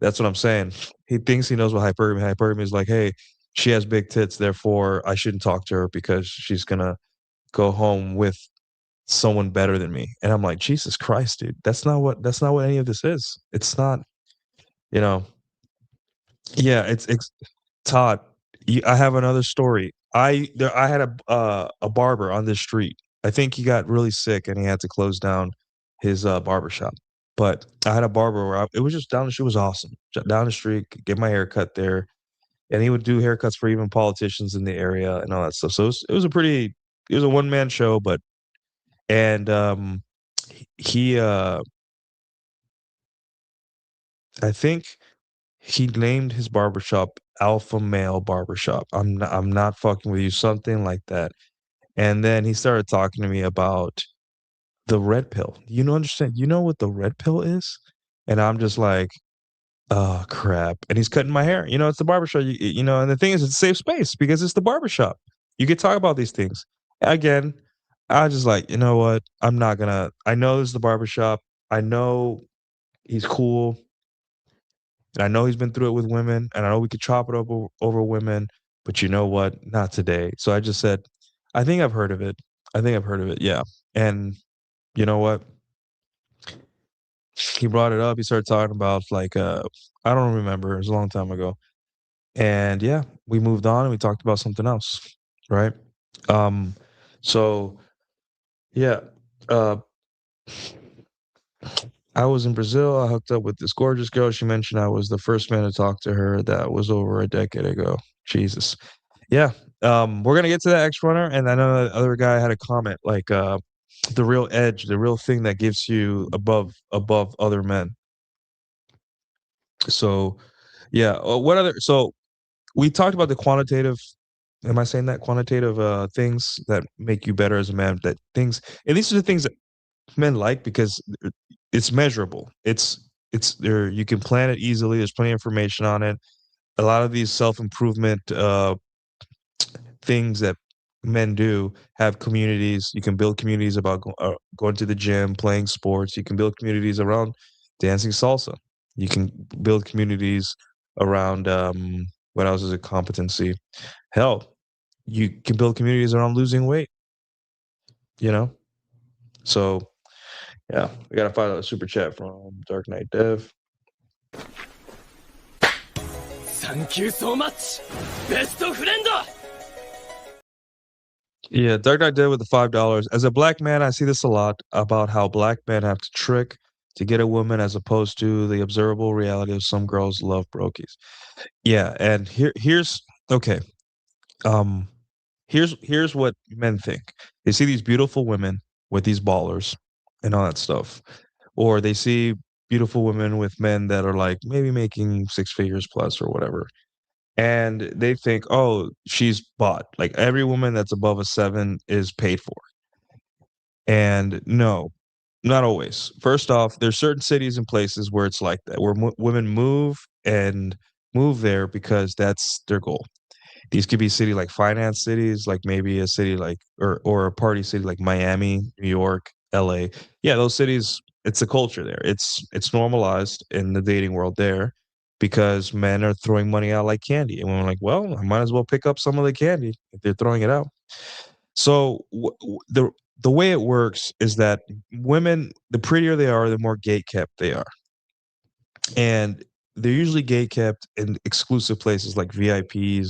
that's what I'm saying. He thinks he knows what hypergamy is like. Hey, she has big tits, therefore I shouldn't talk to her because she's gonna go home with someone better than me. And I'm like, Jesus Christ, dude, that's not what any of this is. It's not, you know. Yeah, it's Todd. I have another story. I had a barber on this street. I think he got really sick and he had to close down his barber shop. But I had a barber it was just down the street. It was awesome. Down the street, get my hair cut there, and he would do haircuts for even politicians in the area and all that stuff. So it was a one man show, but and he I think he named his barbershop Alpha Male Barbershop. I'm not fucking with you, something like that. And then he started talking to me about the red pill. You know what the red pill is? And I'm just like, oh crap. And he's cutting my hair. It's the barbershop. And the thing is, it's a safe space because it's the barbershop. You could talk about these things. Again, I just like, you know what? I know this is the barbershop. I know he's cool. And I know he's been through it with women, and I know we could chop it over women, but you know what? Not today. So I just said, I think I've heard of it. I think I've heard of it. Yeah. And you know what? He brought it up. He started talking about like I don't remember. It was a long time ago. And yeah, we moved on and we talked about something else. Right. Um so yeah. Uh I was in Brazil. I hooked up with this gorgeous girl. She mentioned I was the first man to talk to her. That was over a decade ago. Jesus. Yeah. We're gonna get to that X runner, and I know the other guy had a comment like the real edge, the real thing that gives you above other men. So yeah. What other so we talked about the quantitative, am I saying that? Quantitative things that make you better as a man, that things, and these are the things that men like because it's measurable. It's there, you can plan it easily. There's plenty of information on it. A lot of these self-improvement things that men do have communities. You can build communities about going to the gym, playing sports. You can build communities around dancing salsa. You can build communities around what else is a competency? Hell, you can build communities around losing weight. You know, so yeah, we got to find a super chat from Dark Knight Dev. Thank you so much, best friend. Yeah, Dark Knight Dead with the $5. As a black man, I see this a lot about how black men have to trick to get a woman as opposed to the observable reality of some girls love brokies. Yeah, and here's okay. Um here's what men think. They see these beautiful women with these ballers and all that stuff. Or they see beautiful women with men that are like maybe making six figures plus or whatever. And they think, oh, she's bought. Like every woman that's above a seven is paid for. And no, Not always. First off, there's certain cities and places where it's like that, where women and move there because that's their goal. These could be city like finance cities, like maybe a city like or a party city like Miami, New York, LA. Yeah, those cities, it's a culture there. It's normalized in the dating world there because men are throwing money out like candy. And we're like, well, I might as well pick up some of the candy if they're throwing it out. So the way it works is that women, the prettier they are, the more gate kept they are, and they're usually gate kept in exclusive places like VIPs,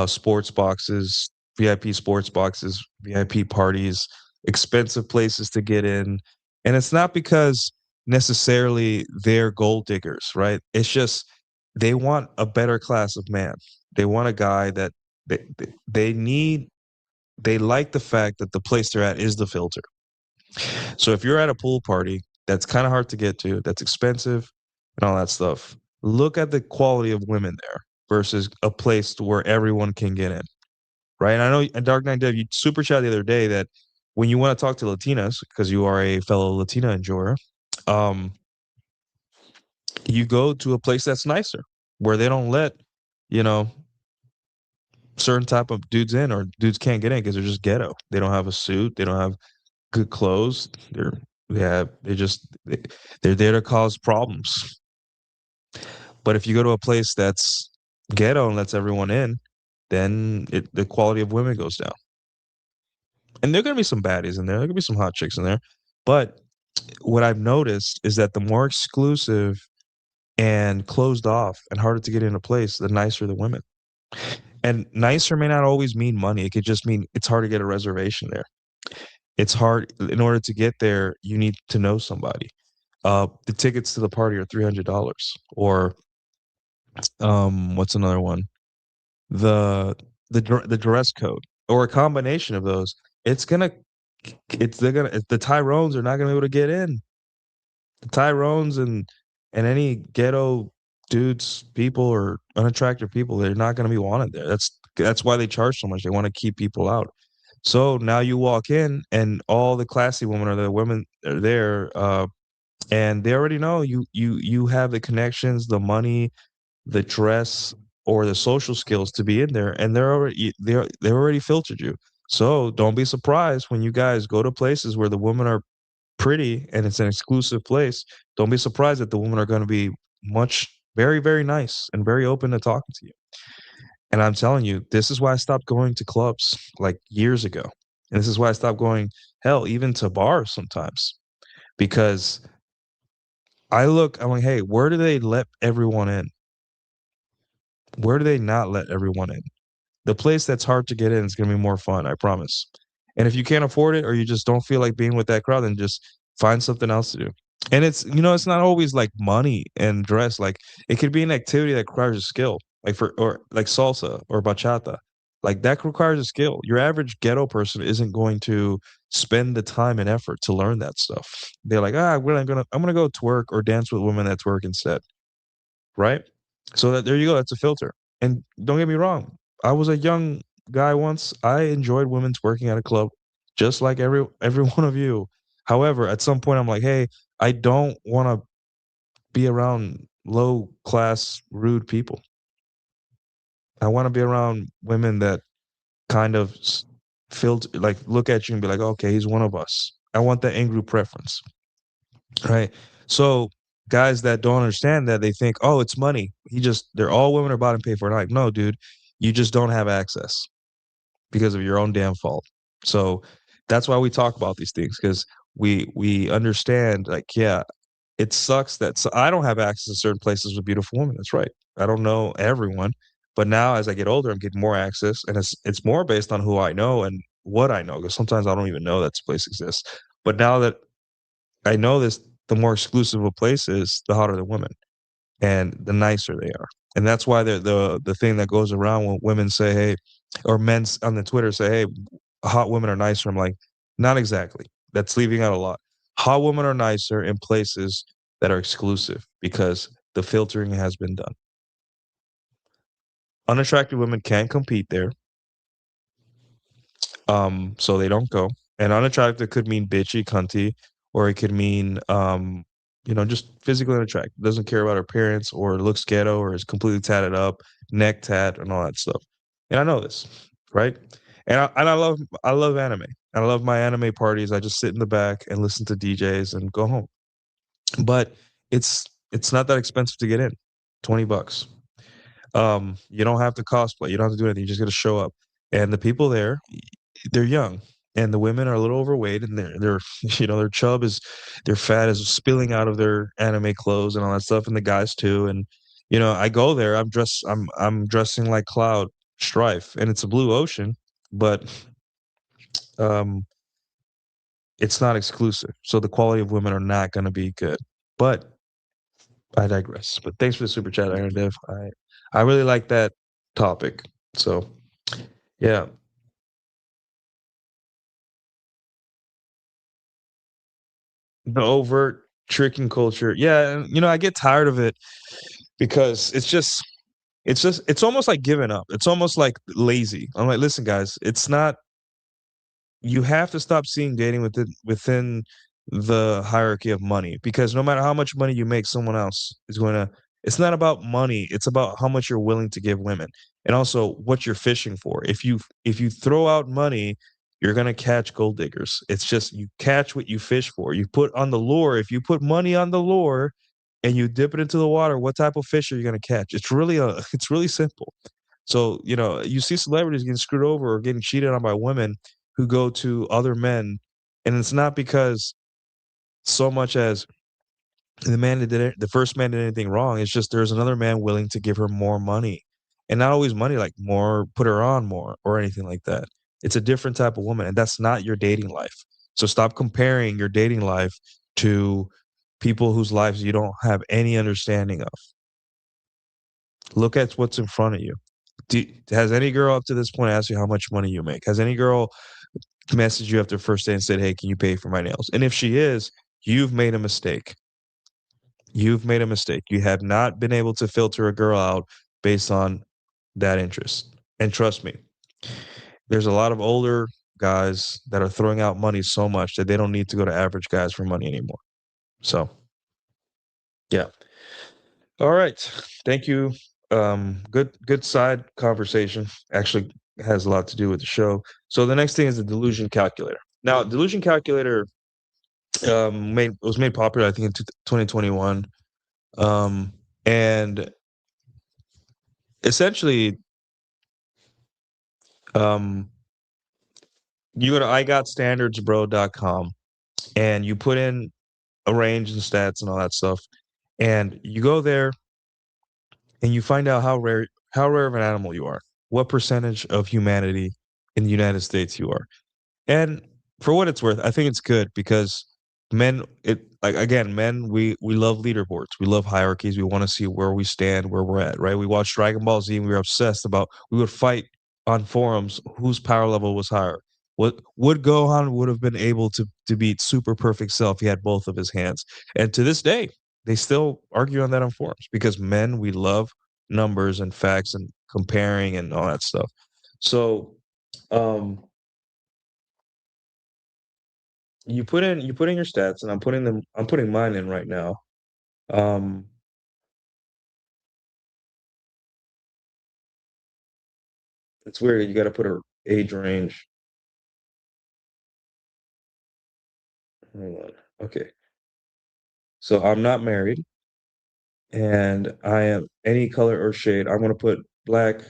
sports boxes, VIP sports boxes, VIP parties, expensive places to get in, and it's not because necessarily they're gold diggers, right? It's just they want a better class of man. They want a guy that they need they like the fact that the place they're at is the filter. So if you're at a pool party that's kind of hard to get to, that's expensive and all that stuff, look at the quality of women there versus a place where everyone can get in, right? And I know in Dark Knight Dev, you super chat the other day that when you want to talk to Latinas, because you are a fellow Latina enjoyer, um, you go to a place that's nicer, where they don't let, you know, certain type of dudes in, or dudes can't get in because they're just ghetto. They don't have a suit, they don't have good clothes. They're there to cause problems. But if you go to a place that's ghetto and lets everyone in, then the quality of women goes down. And there are gonna be some baddies in there. There are gonna be some hot chicks in there. But what I've noticed is that the more exclusive and closed off and harder to get into place, the nicer the women. And nicer may not always mean money. It could just mean it's hard to get a reservation there. It's hard in order to get there, you need to know somebody. The tickets to the party are $300, or what's another one? The the dress code, or a combination of those. It's gonna the Tyrones are not gonna be able to get in. The Tyrones and any ghetto dudes, people, or unattractive people, they're not gonna be wanted there. That's why they charge so much. They want to keep people out. So now you walk in, and all the classy women are the women are there, and they already know you have the connections, the money, the dress, or the social skills to be in there, and they're already filtered you. So don't be surprised when you guys go to places where the women are pretty and it's an exclusive place. Don't be surprised that the women are going to be very, very nice and very open to talking to you. And I'm telling you, this is why I stopped going to clubs like years ago. And this is why I stopped going, hell, even to bars sometimes, because I'm like, hey, where do they let everyone in? Where do they not let everyone in? The place that's hard to get in is going to be more fun, I promise. And if you can't afford it, or you just don't feel like being with that crowd, then just find something else to do. And it's not always like money and dress. Like, it could be an activity that requires a skill, like or like salsa or bachata. Like, that requires a skill. Your average ghetto person isn't going to spend the time and effort to learn that stuff. They're like, I'm gonna go twerk or dance with women that twerk instead, right? So there you go. That's a filter. And don't get me wrong, I was a young guy once. I enjoyed women's working at a club, just like every one of you. However, at some point, I'm like, hey, I don't want to be around low class, rude people. I want to be around women that kind of filter, like, look at you and be like, okay, he's one of us. I want that in group preference, right? So guys that don't understand that, they think, oh, it's money. They're all women are bought and paid for. And I'm like, no, dude, you just don't have access because of your own damn fault. So that's why we talk about these things, because we understand, like, yeah, it sucks that I don't have access to certain places with beautiful women. That's right. I don't know everyone, but now as I get older, I'm getting more access, and it's more based on who I know and what I know. Because sometimes I don't even know that this place exists. But now that I know this, the more exclusive a place is, the hotter the women and the nicer they are. And that's why the thing that goes around when women say, hey, or men on the Twitter say, hey, hot women are nicer. I'm like, not exactly. That's leaving out a lot. Hot women are nicer in places that are exclusive because the filtering has been done. Unattractive women can't compete there. So they don't go. And unattractive could mean bitchy, cunty, or it could mean just physically unattractive, doesn't care about her appearance or looks ghetto or is completely tatted up, neck tat and all that stuff. And I know this, right? And I love anime. I love my anime parties. I just sit in the back and listen to DJs and go home. But it's not that expensive to get in. $20. You don't have to cosplay. You don't have to do anything. You just got to show up. And the people there, they're young, and the women are a little overweight, and they're their chub is their fat is spilling out of their anime clothes and all that stuff, and the guys too. And I go there. I'm dressing like Cloud Strife, and it's a blue ocean, but um, it's not exclusive, so the quality of women are not going to be good. But I digress. But thanks for the super chat, Iron Dev. I really like that topic. So yeah, the overt tricking culture. Yeah, and I get tired of it because it's almost like giving up. It's almost like lazy. I'm like, listen, guys, it's not. You have to stop seeing dating within the hierarchy of money, because no matter how much money you make, someone else is going to. It's not about money. It's about how much you're willing to give women, and also what you're fishing for. If you throw out money, you're gonna catch gold diggers. It's just you catch what you fish for. You put on the lure. If you put money on the lure, and you dip it into the water, what type of fish are you gonna catch? It's really simple. So, you see celebrities getting screwed over or getting cheated on by women who go to other men, and it's not because so much as the first man did anything wrong. It's just there's another man willing to give her more money, and not always money, like more, put her on more or anything like that. It's a different type of woman, and that's not your dating life. So stop comparing your dating life to people whose lives you don't have any understanding of. Look at what's in front of you. Has any girl up to this point asked you how much money you make? Has any girl messaged you after first day and said, "Hey, can you pay for my nails?" And if she is, you've made a mistake. You've made a mistake. You have not been able to filter a girl out based on that interest. And trust me, there's a lot of older guys that are throwing out money so much that they don't need to go to average guys for money anymore. So, yeah. All right. Thank you. Good side conversation. Actually has a lot to do with the show. So the next thing is the delusion calculator. Now, delusion calculator was made popular, I think, in 2021. And essentially, um, you go to igotstandardsbro.com and you put in a range and stats and all that stuff, and you go there and you find out how rare of an animal you are, what percentage of humanity in the United States you are. And for what it's worth, I think it's good because men, we love leaderboards, we love hierarchies, we want to see where we stand, where we're at, right? We watched Dragon Ball Z and we were obsessed about we would fight on forums whose power level was higher. What would Gohan would have been able to beat Super Perfect Cell if he had both of his hands? And to this day, they still argue on that on forums because men, we love numbers and facts and comparing and all that stuff. So, um, you put in your stats, and I'm putting mine in right now. Um, it's weird. You got to put a age range. Hold on. Okay. So I'm not married, and I am any color or shade. I'm gonna put black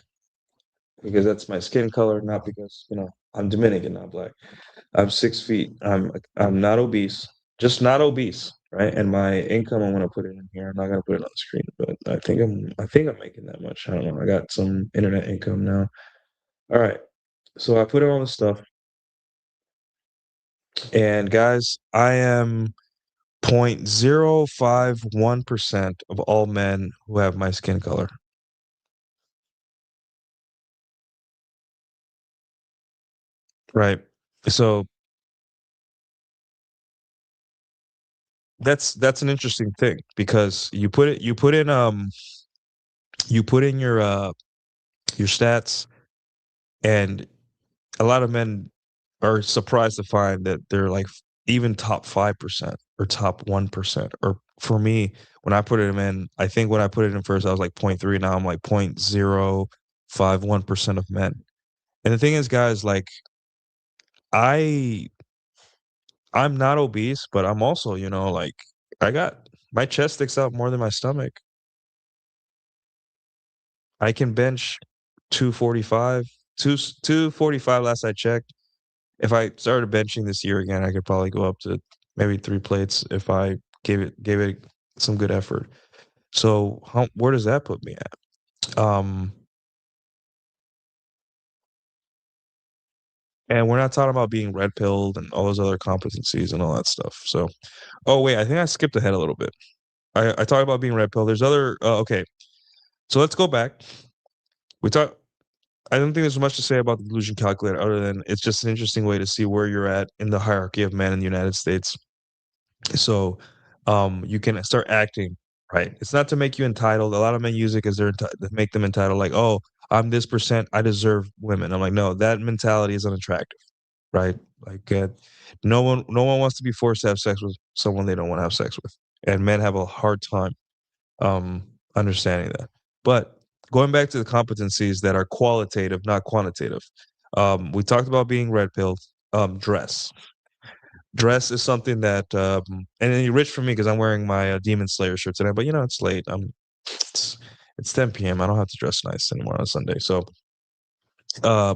because that's my skin color, not because I'm Dominican, not black. I'm 6 feet. I'm not obese, just not obese, right? And my income, I'm gonna put it in here. I'm not gonna put it on the screen, but I think I'm making that much. I don't know. I got some internet income now. All right. So I put in all this stuff, and guys, I am 0.051% of all men who have my skin color. Right. So that's an interesting thing because you put in your stats, and a lot of men are surprised to find that they're like even top 5% or top 1%. Or for me, when I put it in, I think when I put it in first, I was like point 0.3. Now I'm like 0.051% of men. And the thing is, guys, like I I'm not obese, but I'm also, like I got my chest sticks out more than my stomach. I can bench 245, 245 last I checked. If I started benching this year again, I could probably go up to maybe 3 plates if I gave it some good effort. So where does that put me at? And we're not talking about being red pilled and all those other competencies and all that stuff. So, oh wait, I think I skipped ahead a little bit. I talked about being red pill. There's other. Okay, so let's go back. We talk. I don't think there's much to say about the delusion calculator other than it's just an interesting way to see where you're at in the hierarchy of men in the United States. So, you can start acting right. It's not to make you entitled. A lot of men use it because to make them entitled. Like, oh, I'm this percent. I deserve women. I'm like, no, that mentality is unattractive, right? Like, no one wants to be forced to have sex with someone they don't want to have sex with, and men have a hard time understanding that. But going back to the competencies that are qualitative, not quantitative, we talked about being red pilled. Dress. Dress is something that, and then rich for me because I'm wearing my Demon Slayer shirt today. But it's late. It's 10 p.m. I don't have to dress nice anymore on a Sunday. So, uh,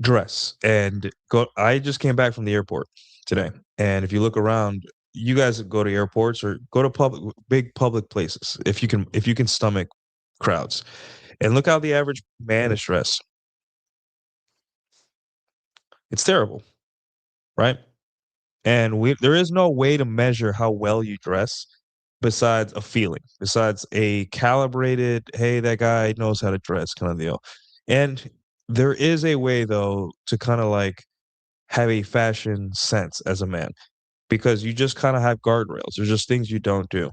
dress and go. I just came back from the airport today, and if you look around, you guys go to airports or go to big public places if you can stomach crowds, and look how the average man is dressed. It's terrible, right? And there is no way to measure how well you dress besides a feeling, besides a calibrated, hey, that guy knows how to dress kind of deal. And there is a way though to kind of like have a fashion sense as a man because you just kind of have guardrails. There's just things you don't do.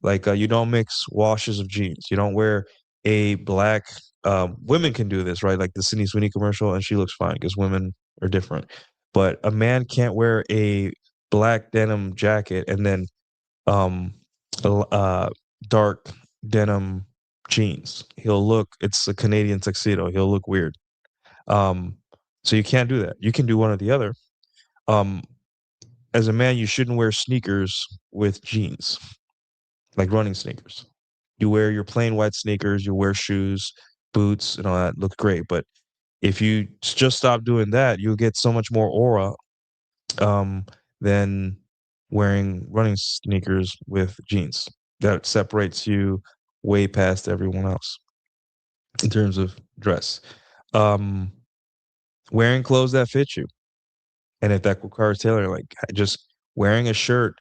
Like you don't mix washes of jeans. You don't wear a black. Women can do this, right? Like the Sydney Sweeney commercial, and she looks fine because women are different. But a man can't wear a black denim jacket and then um, dark denim jeans. He'll look. It's a Canadian tuxedo. He'll look weird. Um, so you can't do that. You can do one or the other. Um, as a man, you shouldn't wear sneakers with jeans, like running sneakers. You wear your plain white sneakers, you wear shoes, boots, and all that look great. But if you just stop doing that, you'll get so much more aura um, than wearing running sneakers with jeans. That separates you way past everyone else in terms of dress. Um, wearing clothes that fit you. And if that requires tailoring, like just wearing a shirt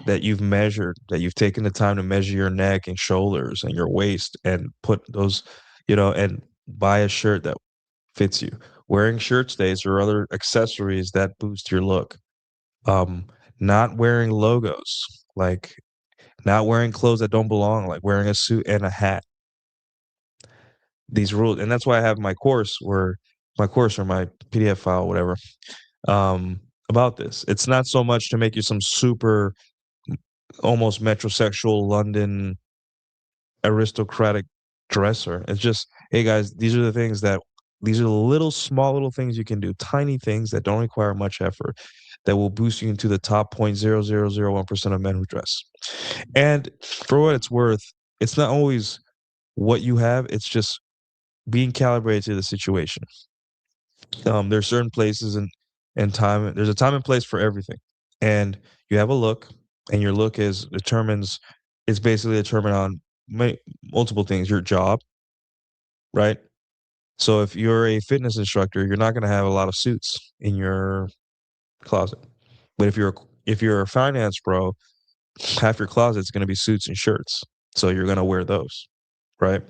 that you've measured, that you've taken the time to measure your neck and shoulders and your waist and put those, and buy a shirt that fits you. Wearing shirt stays or other accessories that boost your look. Um, not wearing logos, like not wearing clothes that don't belong, like wearing a suit and a hat. These rules, and that's why I have my course or my PDF file, whatever, um, about this. It's not so much to make you some super almost metrosexual London aristocratic dresser. It's just, hey guys, these are the small little things you can do, tiny things that don't require much effort that will boost you into the top 0.0001% of men who dress. And for what it's worth, it's not always what you have, it's just being calibrated to the situation. There's certain places and time. There's a time and place for everything, and you have a look, and your look is basically determined on multiple things. Your job, right? So if you're a fitness instructor, you're not going to have a lot of suits in your closet. But if you're a finance bro, half your closet's going to be suits and shirts. So you're going to wear those, right?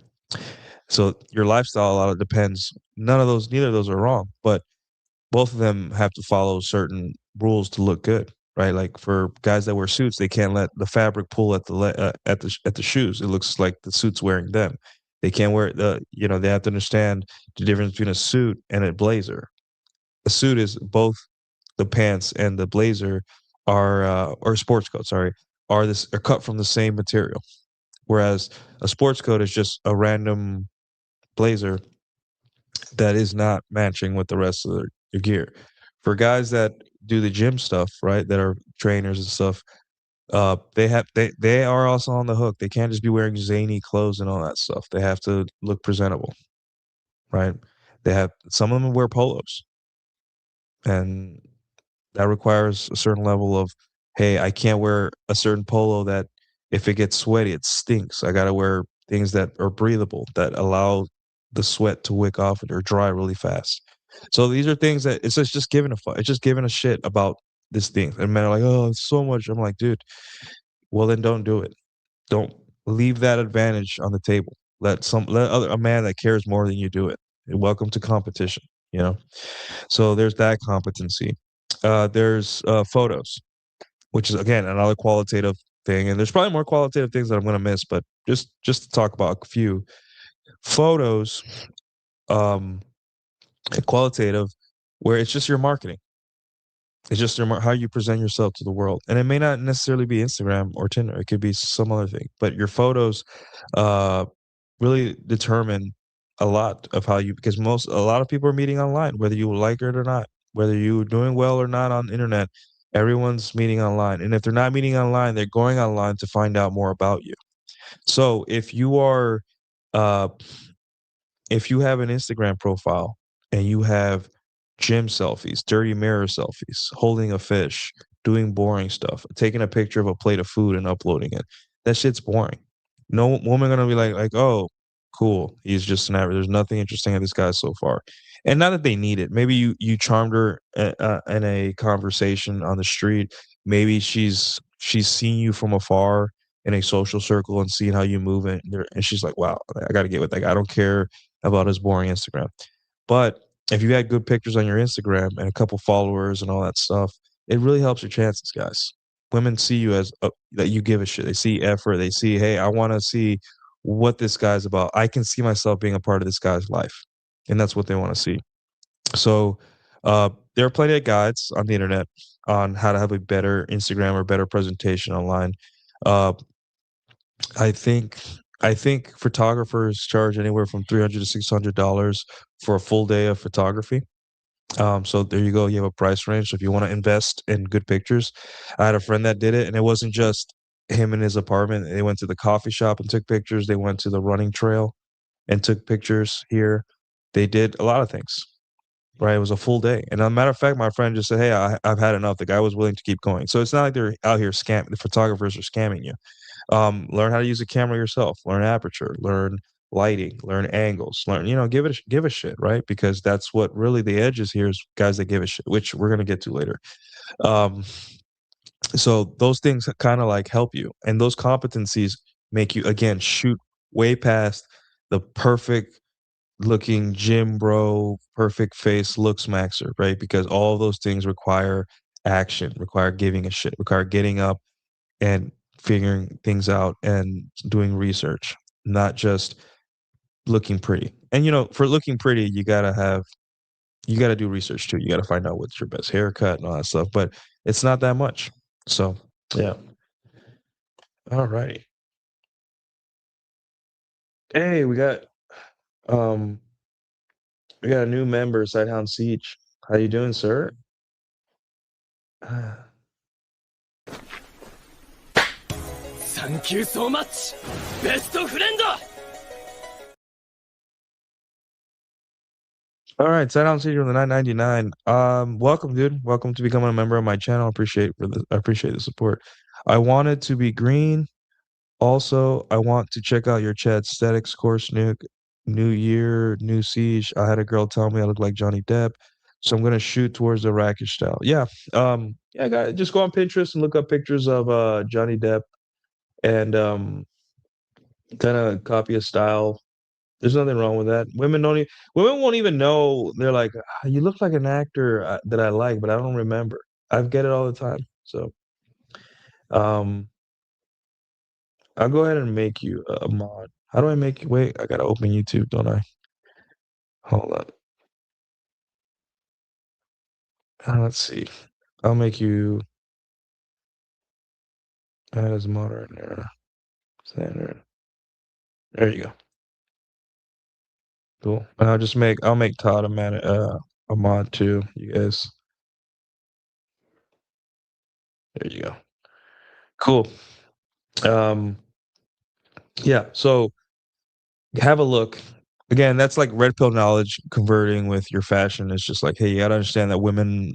So your lifestyle a lot of depends. Neither of those are wrong, but both of them have to follow certain rules to look good, right? Like for guys that wear suits, they can't let the fabric pull at the shoes. It looks like the suit's wearing them. They can't wear they have to understand the difference between a suit and a blazer. A suit is both the pants and the blazer are or sports coats, sorry, are cut from the same material. Whereas a sports coat is just a random blazer that is not matching with the rest of your gear. For guys that do the gym stuff, right, that are trainers and stuff, they are also on the hook. They can't just be wearing zany clothes and all that stuff. They have to look presentable, right? They have some of them wear polos, and that requires a certain level of, hey, I can't wear a certain polo that if it gets sweaty, it stinks. I gotta wear things that are breathable, that allow the sweat to wick off or dry really fast. So these are things that it's just giving a fuck. It's just giving a shit about this thing. And men are like, oh, it's so much. I'm like, dude, well then don't do it. Don't leave that advantage on the table. Let other a man that cares more than you do it. Welcome to competition, you know? So there's that competency. There's photos, which is again another qualitative thing, and there's probably more qualitative things that I'm going to miss, but just to talk about a few photos, um, qualitative, where it's just your marketing. It's just how you present yourself to the world, and it may not necessarily be Instagram or Tinder. It could be some other thing, but your photos uh, really determine a lot of how you because a lot of people are meeting online, whether you like it or not, whether you're doing well or not on the internet. Everyone's meeting online, and if they're not meeting online, they're going online to find out more about you. So uh, if you have an Instagram profile and you have gym selfies, dirty mirror selfies, holding a fish, doing boring stuff, taking a picture of a plate of food and uploading it, that shit's boring. No woman gonna be like, oh, cool. He's just an average. There's nothing interesting in this guy so far. And not that they need it. Maybe you charmed her in a conversation on the street. Maybe she's seen you from afar in a social circle and seeing how you move, and she's like, wow, I got to get with that guy. I don't care about his boring Instagram. But if you had good pictures on your Instagram and a couple followers and all that stuff, it really helps your chances, guys. Women see you as that you give a shit. They see effort. They see, hey, I want to see what this guy's about. I can see myself being a part of this guy's life, and that's what they want to see. So there are plenty of guides on the internet on how to have a better Instagram or better presentation online. Uh, I think I think photographers charge anywhere from $300 to $600 for a full day of photography. So there you go. You have a price range. So if you want to invest in good pictures, I had a friend that did it, and it wasn't just him in his apartment. They went to the coffee shop and took pictures. They went to the running trail and took pictures here. They did a lot of things. Right, it was a full day, and a matter of fact, my friend just said, "Hey, I've had enough." The guy was willing to keep going, so it's not like they're out here scam. The photographers are scamming you. Learn how to use a camera yourself, learn aperture, learn lighting, learn angles, give a shit, right? Because that's what really the edge is here is guys that give a shit, which we're gonna get to later. Um, so those things kind of like help you, and those competencies make you again shoot way past the perfect looking gym bro, perfect face looks maxer, right? Because all those things require action, require giving a shit, require getting up and figuring things out and doing research, not just looking pretty. And for looking pretty, you gotta do research too. You gotta find out what's your best haircut and all that stuff. But it's not that much. So yeah. All righty. Hey, um we got a new member, Sighthound Siege. How you doing, sir? Thank you so much, best friend! All right, Sighthound Siege on the 999. Welcome, dude. Welcome to becoming a member of my channel. I appreciate the support. I wanted to be green. Also, I want to check out your chat statics course, new year, new siege. I had a girl tell me I look like Johnny Depp, so I'm gonna shoot towards the rakish style. Yeah, yeah, guys, just go on Pinterest and look up pictures of Johnny Depp and kind of copy a style. There's nothing wrong with that. Women won't even know. They're like, "Ah, you look like an actor that I like, but I don't remember." I get it all the time. So, um, I'll go ahead and make you a mod. How do I make you? Wait, I gotta open YouTube, don't I? Hold on. Let's see. I'll make you. Add as moderator. Standard. There you go. Cool. And I'll make Todd a mod too, you guys. There you go. Cool. Um, yeah, so have a look. Again, that's like red pill knowledge converting with your fashion. It's just like, hey, you gotta understand that women,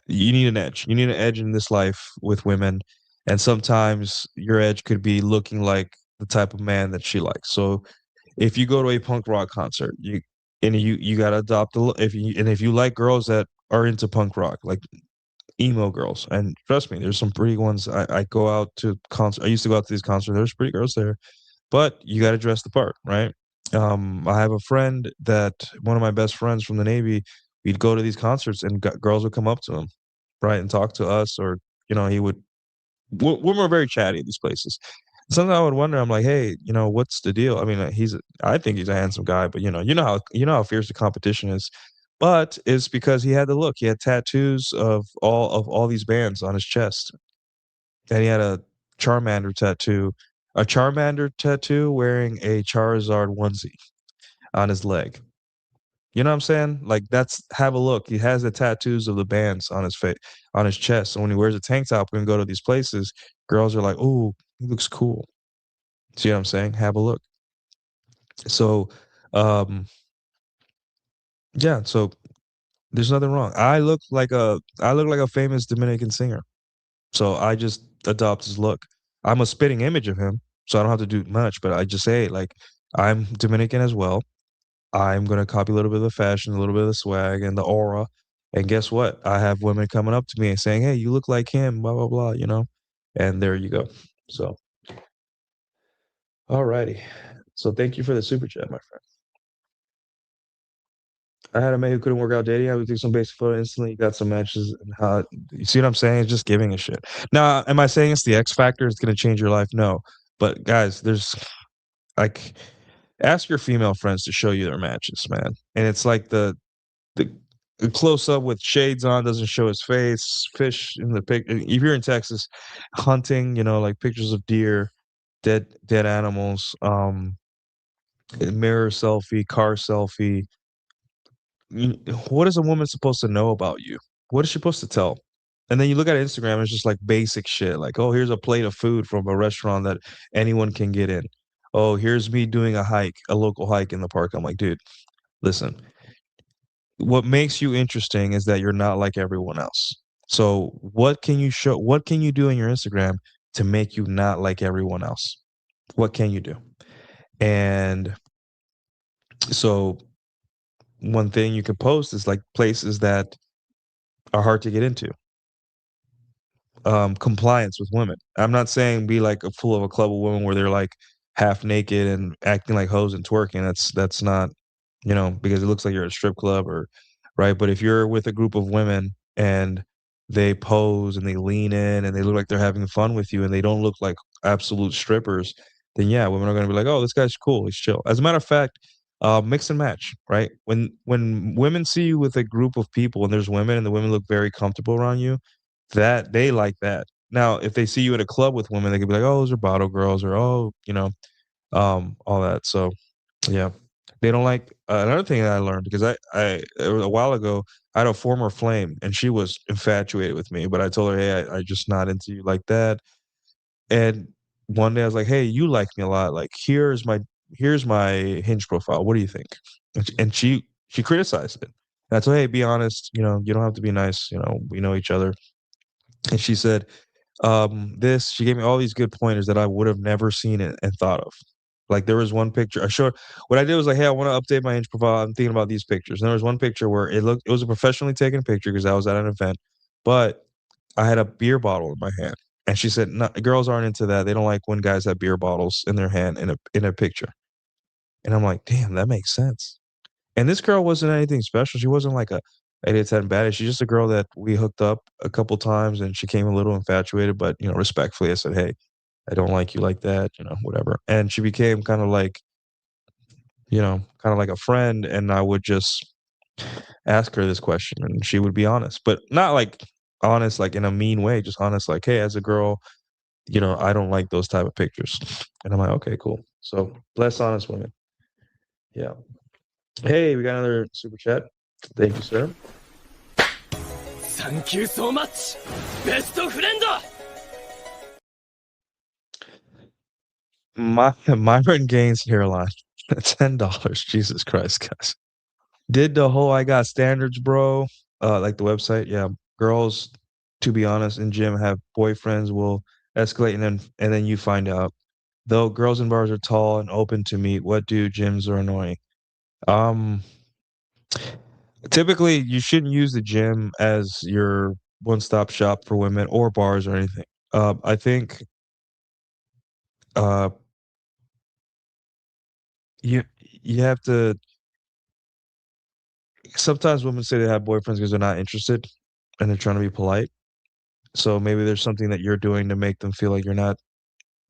you need an edge. You need an edge in this life with women. And sometimes your edge could be looking like the type of man that she likes. So if you go to a punk rock concert, you gotta adopt a if you like girls that are into punk rock, like emo girls, and trust me, there's some pretty ones. I go out to concert. I used to go out to these concerts. There's pretty girls there, but you got to dress the part, right? I have a friend that one of my best friends from the Navy. We'd go to these concerts, and girls would come up to him, right, and talk to us, or he would. We're very chatty at these places. Sometimes I would wonder. I'm like, hey, what's the deal? I mean, I think he's a handsome guy, but you know how fierce the competition is. But it's because he had the look. He had tattoos of all these bands on his chest, and he had a Charmander tattoo wearing a Charizard onesie on his leg. You know what I'm saying? Like that's have a look. He has the tattoos of the bands on his face, on his chest. So when he wears a tank top and go to these places, girls are like, "Oh, he looks cool." See what I'm saying? Have a look. So, um, yeah. So there's nothing wrong. I look like a famous Dominican singer. So I just adopt his look. I'm a spitting image of him, so I don't have to do much. But I just say like I'm Dominican as well. I'm gonna copy a little bit of the fashion, a little bit of the swag, and the aura. And guess what? I have women coming up to me and saying, "Hey, you look like him." Blah blah blah. And there you go. So, alrighty. So thank you for the super chat, my friend. I had a mate who couldn't work out dating. I would do some basic photo instantly. Got some matches and how you see what I'm saying? It's just giving a shit. Now, am I saying it's the X factor? It's gonna change your life? No. But guys, there's like ask your female friends to show you their matches, man. And it's like the close up with shades on doesn't show his face. Fish in the pic. If you're in Texas, hunting, like pictures of deer, dead animals, mirror selfie, car selfie. What is a woman supposed to know about you? What is she supposed to tell? And then you look at Instagram, it's just like basic shit. Like, oh, here's a plate of food from a restaurant that anyone can get in. Oh, here's me doing a local hike in the park. I'm like, dude, listen, what makes you interesting is that you're not like everyone else. So what can you do in your Instagram to make you not like everyone else? What can you do? And so one thing you can post is like places that are hard to get into. Compliance with women. I'm not saying be like a full of a club of women where they're like half naked and acting like hoes and twerking. That's not, because it looks like you're at a strip club or right. But if you're with a group of women and they pose and they lean in and they look like they're having fun with you and they don't look like absolute strippers, then yeah, women are gonna be like, oh, this guy's cool, he's chill. As a matter of fact, mix and match, right? When women see you with a group of people and there's women and the women look very comfortable around you, that they like that. Now, if they see you at a club with women, they could be like, "Oh, those are bottle girls," or "Oh, all that." So, yeah, they don't like another thing that I learned because a while ago I had a former flame and she was infatuated with me, but I told her, "Hey, I just not into you like that." And one day I was like, "Hey, you like me a lot. Like, here's my Hinge profile. What do you think?" And she criticized it. And I told her, "Hey, be honest. You don't have to be nice. We know each other." And she said, she gave me all these good pointers that I would have never seen it and thought of. Like there was one picture I showed what I did was like, hey, I want to update my Hinge profile. I'm thinking about these pictures. And there was one picture where it was a professionally taken picture because I was at an event, but I had a beer bottle in my hand. And she said, no, girls aren't into that. They don't like when guys have beer bottles in their hand in a picture. And I'm like, damn, that makes sense. And this girl wasn't anything special. She wasn't like a 8 out of 10 baddie. She's just a girl that we hooked up a couple times and she came a little infatuated, but respectfully I said, "Hey, I don't like you like that, whatever." And she became kind of like a friend and I would just ask her this question and she would be honest, but not like honest like in a mean way, just honest like, "Hey, as a girl, I don't like those type of pictures. And I'm like, okay, cool. So bless honest women. Yeah. Hey, we got another super chat. Thank you, sir. Thank you so much, best friend! Myron Gaines hairline. $10. Jesus Christ, guys. Did the whole I got standards, bro. Like the website. Yeah. Girls, to be honest, in gym have boyfriends will escalate and then you find out. Though girls in bars are tall and open to meet, what do gyms are annoying? Um Typically you shouldn't use the gym as your one-stop shop for women or bars or anything. I think uh you you have to sometimes women say they have boyfriends because they're not interested and they're trying to be polite. So maybe there's something that you're doing to make them feel like you're not,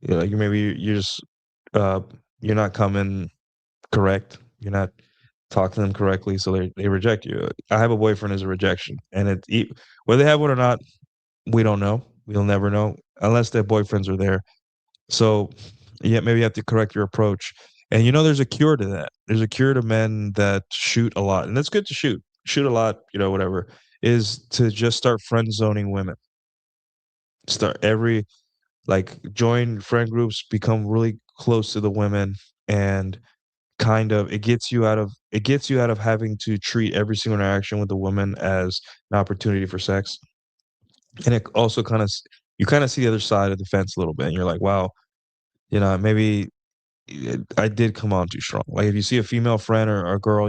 like you're just, uh, you're not coming correct. You're not talking to them correctly, so they reject you. I have a boyfriend is a rejection, and whether they have one or not, we don't know. We'll never know unless their boyfriends are there. So, yeah, maybe you have to correct your approach. And there's a cure to that. There's a cure to men that shoot a lot, and that's good to shoot a lot, whatever, is to just start friend zoning women. Start every like join friend groups, become really close to the women, and kind of it gets you out of having to treat every single interaction with the woman as an opportunity for sex. And it also you kind of see the other side of the fence a little bit, and you're like, wow, maybe I did come on too strong. Like if you see a female friend or a girl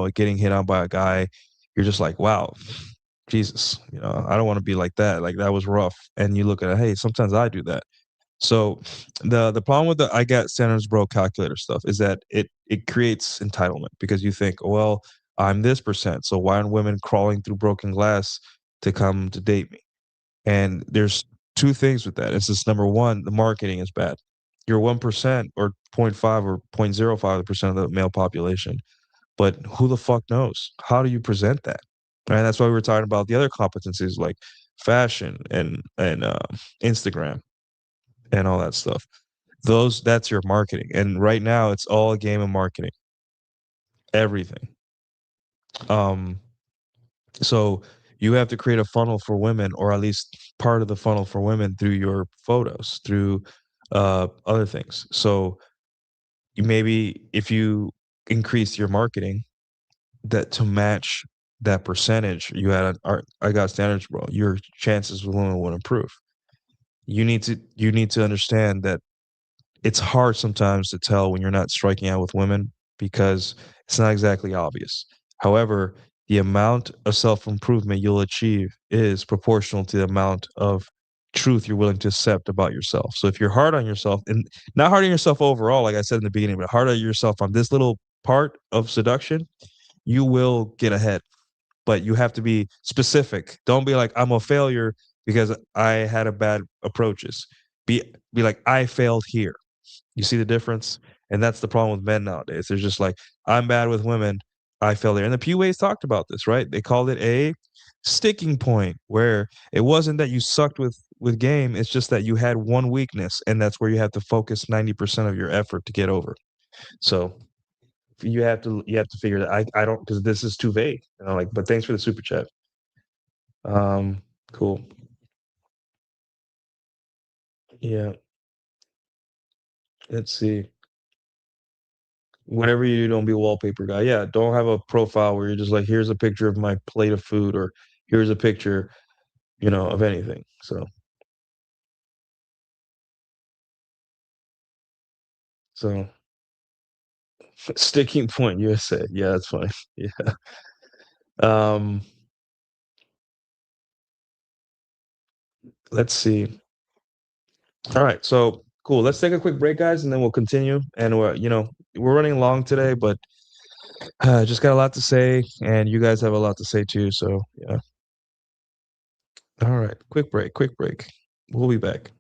getting hit on by a guy, you're just like, wow, Jesus, I don't want to be like that. Like that was rough. And you look at it, hey, sometimes I do that. So the problem with the I got standards bro calculator stuff is that it creates entitlement because you think, well, I'm this percent, so why aren't women crawling through broken glass to come to date me? And there's two things with that. It's just number one, the marketing is bad. You're 1% or 0.5 or 0.05% of the male population, but who the fuck knows? How do you present that? And that's why we were talking about the other competencies like fashion and Instagram and all that stuff. That's your marketing. And right now it's all a game of marketing. Everything. Um so you have to create a funnel for women, or at least part of the funnel for women, through your photos, through other things. So maybe if you increase your marketing that to match that percentage you had I got standards, bro, your chances with women will improve. You need to understand that it's hard sometimes to tell when you're not striking out with women because it's not exactly obvious. However, the amount of self-improvement you'll achieve is proportional to the amount of truth you're willing to accept about yourself. So if you're hard on yourself, and not hard on yourself overall, like I said in the beginning, but hard on yourself on this little part of seduction, you will get ahead. But you have to be specific. Don't be like, I'm a failure because I had a bad approaches. Be like, I failed here. You see the difference? And that's the problem with men nowadays. They're just like, I'm bad with women. I fell there. And the PUAs talked about this, right? They called it a sticking point where it wasn't that you sucked with game. It's just that you had one weakness, and that's where you have to focus 90% of your effort to get over. So you have to figure that I don't, because this is too vague. Like, but thanks for the super chat. Cool. Yeah. Let's see. Whatever you do, don't be a wallpaper guy. Yeah, don't have a profile where you're just like, here's a picture of my plate of food, or here's a picture, of anything. So sticking point USA. Yeah, that's funny. Yeah. Um, let's see. All right, so cool. Let's take a quick break, guys, and then we'll continue. And we're running long today, but just got a lot to say, and you guys have a lot to say too. So yeah. All right, quick break. Quick break. We'll be back.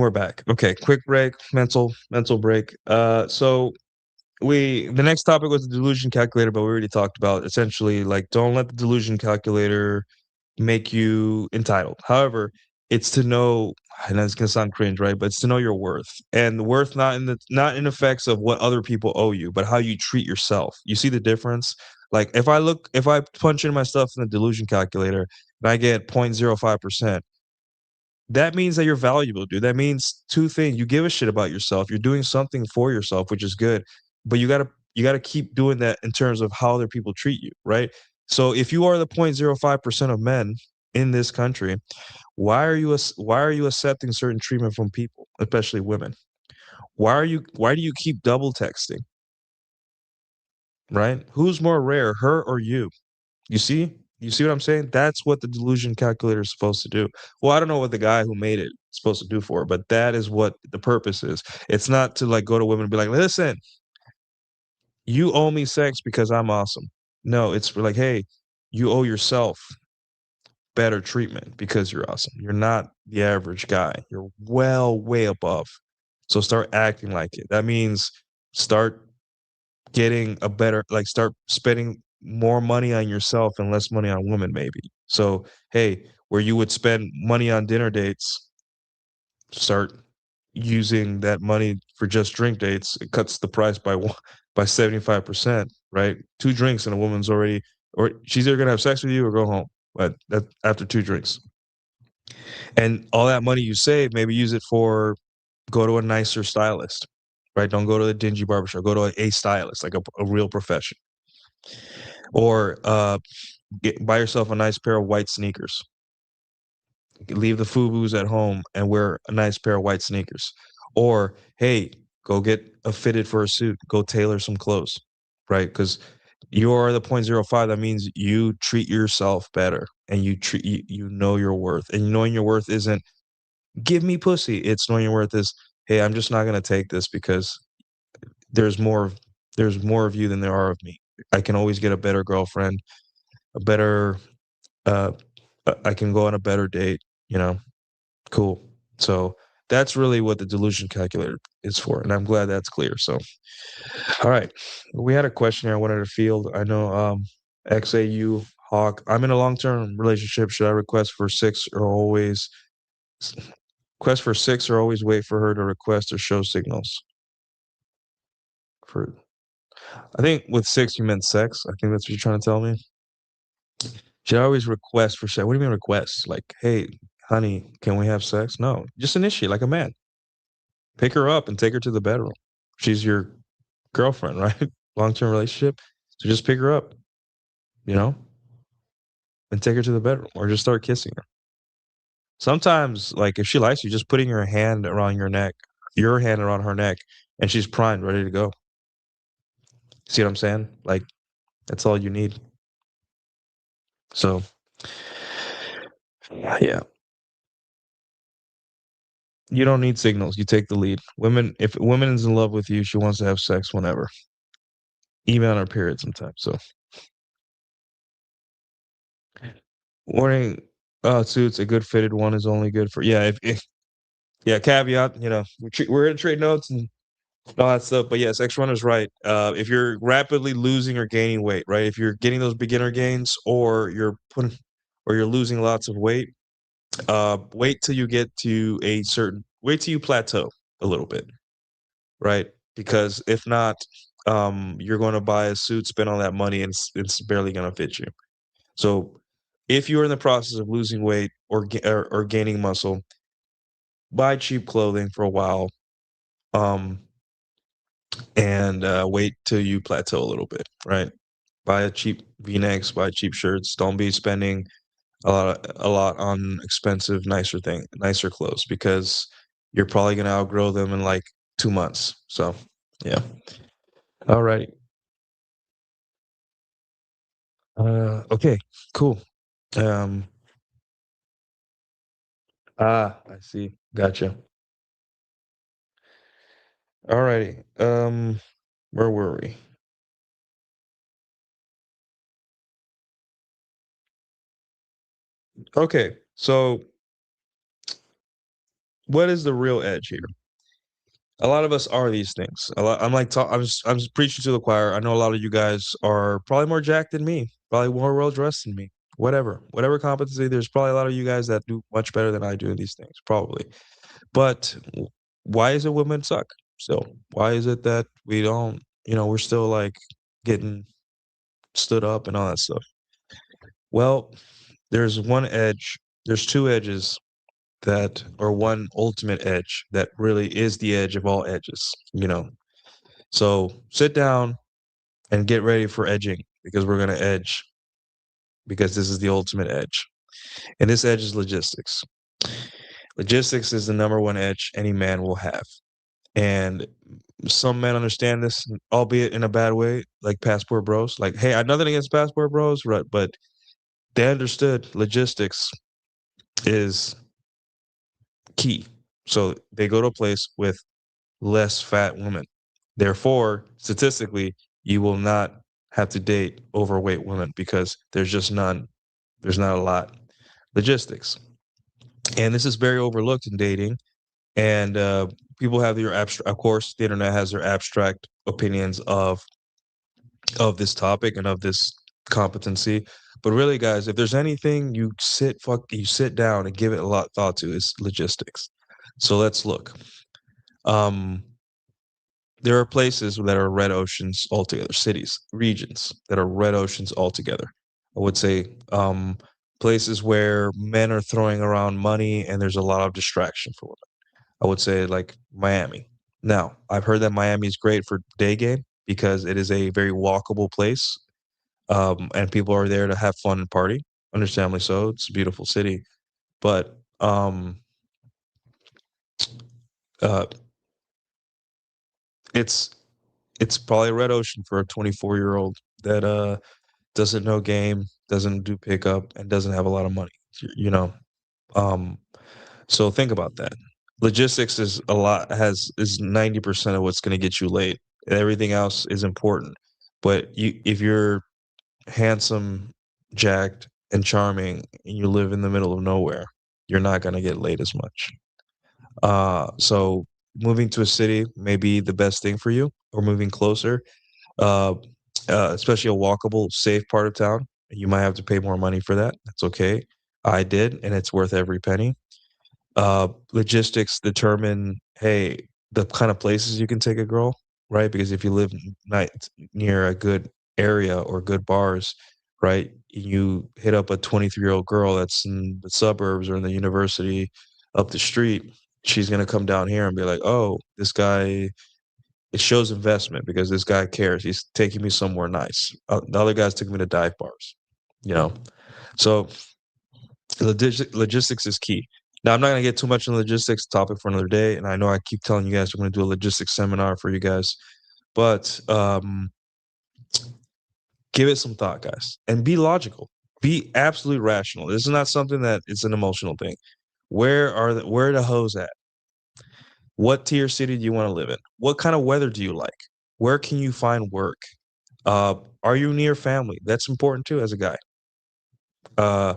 we're back. Okay, quick break, mental break. So the next topic was the delusion calculator, but we already talked about essentially like don't let the delusion calculator make you entitled. However, it's to know, and that's gonna sound cringe, right? But it's to know your worth. And the worth not in effects of what other people owe you, but how you treat yourself. You see the difference? Like if I punch in my stuff in the delusion calculator and I get 0.05%, that means that you're valuable, dude. That means two things. You give a shit about yourself. You're doing something for yourself, which is good. But you gotta keep doing that in terms of how other people treat you, right? So if you are the 0.05% of men in this country, why are you accepting certain treatment from people, especially women? Why do you keep double texting, right? Who's more rare, her or you? You see? You see what I'm saying? That's what the delusion calculator is supposed to do. Well, I don't know what the guy who made it is supposed to do for it, but that is what the purpose is. It's not to like go to women and be like, listen, you owe me sex because I'm awesome. No, it's for like, hey, you owe yourself better treatment because you're awesome. You're not the average guy. You're well, way above. So start acting like it. That means start getting a better like start spending more money on yourself and less money on women maybe. So, hey, where you would spend money on dinner dates, start using that money for just drink dates. It cuts the price by 75%, right? 2 drinks and a woman's already or she's either gonna have sex with you or go home. But that after 2 drinks. And all that money you save, maybe use it for go to a nicer stylist, right? Don't go to the dingy barbershop. Go to a stylist, like a real profession. Or buy yourself a nice pair of white sneakers. Leave the FUBUs at home and wear a nice pair of white sneakers. Or hey, go get a fitted for a suit. Go tailor some clothes, right? Because you are the 0.05. That means you treat yourself better and you know your worth. And knowing your worth isn't give me pussy. It's knowing your worth is hey, I'm just not gonna take this because there's more there's more of you than there are of me. I can always get a better girlfriend, a better uh I can go on a better date, you know. Cool. So that's really what the delusion calculator is for, and I'm glad that's clear. So, all right, we had a question here I wanted to field. I know XAU Hawk. I'm in a long-term relationship. Should I request for 6 or always wait for her to request or show signals? For I think with 6 you meant sex. I think that's what you're trying to tell me. Should I always request for sex? What do you mean request? Like, hey, honey, can we have sex? No, just initiate like a man. Pick her up and take her to the bedroom. She's your girlfriend, right? Long-term relationship. So just pick her up, you know, and take her to the bedroom or just start kissing her. Sometimes, like if she likes you, just putting your hand around her neck, and she's primed, ready to go. See what I'm saying? Like that's all you need. So yeah. You don't need signals. You take the lead. If a woman is in love with you, she wants to have sex whenever, even on her period sometimes. So warning suits, a good fitted one is only good for yeah, if yeah, caveat, you know, we're gonna trade notes and all that stuff. But yes, X Runner's right. If you're rapidly losing or gaining weight, right? If you're getting those beginner gains or you're losing lots of weight, wait till you plateau a little bit, right? Because if not, you're going to buy a suit, spend all that money, and it's barely going to fit you. So, if you're in the process of losing weight or gaining muscle, buy cheap clothing for a while, um, and wait till you plateau a little bit, right? Buy a cheap V-necks, buy cheap shirts. Don't be spending a lot on expensive, nicer clothes because you're probably going to outgrow them in like 2 months. So, yeah. All right. Okay, cool. Um, I see. Gotcha. All righty. Where were we? Okay, so what is the real edge here? A lot of us are these things. I'm just preaching to the choir. I know a lot of you guys are probably more jacked than me, probably more well dressed than me. Whatever competency. There's probably a lot of you guys that do much better than I do in these things, probably. But why is it women suck? So why is it that we don't? We're still like getting stood up and all that stuff. Well, there's one edge. There's two edges that or one ultimate edge that really is the edge of all edges. So sit down and get ready for edging because we're going to edge because this is the ultimate edge. And this edge is logistics. Logistics is the number one edge any man will have. And some men understand this, albeit in a bad way, like passport bros. Like, hey, I have nothing against passport bros, right? But they understood logistics is key. So they go to a place with less fat women. Therefore, statistically, you will not have to date overweight women because there's just none. There's not a lot. Logistics. And this is very overlooked in dating. And people have their abstract, of course, the internet has their abstract opinions of this topic and of this competency. But really, guys, if there's anything you sit down and give it a lot of thought to, is logistics. So let's look. Um, there are places that are red oceans altogether, cities, regions that are red oceans altogether. I would say places where men are throwing around money and there's a lot of distraction for women. I would say like Miami. Now, I've heard that Miami is great for day game because it is a very walkable place, and people are there to have fun and party. Understandably so. It's a beautiful city, but uh, it's it's probably a red ocean for a 24-year-old that doesn't know game, doesn't do pickup, and doesn't have a lot of money. You know, um, so think about that. Logistics is 90% of what's going to get you late. Everything else is important, but if you're handsome, jacked, and charming, and you live in the middle of nowhere, you're not going to get laid as much. So moving to a city may be the best thing for you, or moving closer, uh, especially a walkable, safe part of town. You might have to pay more money for that. That's okay. I did, and it's worth every penny. Logistics determine, hey, the kind of places you can take a girl, right? Because if you live night near a good area or good bars, right, you hit up a 23-year-old girl that's in the suburbs or in the university up the street, she's gonna come down here and be like, "Oh, this guy." It shows investment because this guy cares. He's taking me somewhere nice. The other guys took me to dive bars, you know. So logistics is key. Now, I'm not going to get too much in the logistics topic for another day, and I know I keep telling you guys I'm going to do a logistics seminar for you guys, but give it some thought, guys, and be logical. Be absolutely rational. This is not something that it's an emotional thing. Where are the hoes at? What tier city do you want to live in? What kind of weather do you like? Where can you find work? Are you near family? That's important too as a guy. Uh,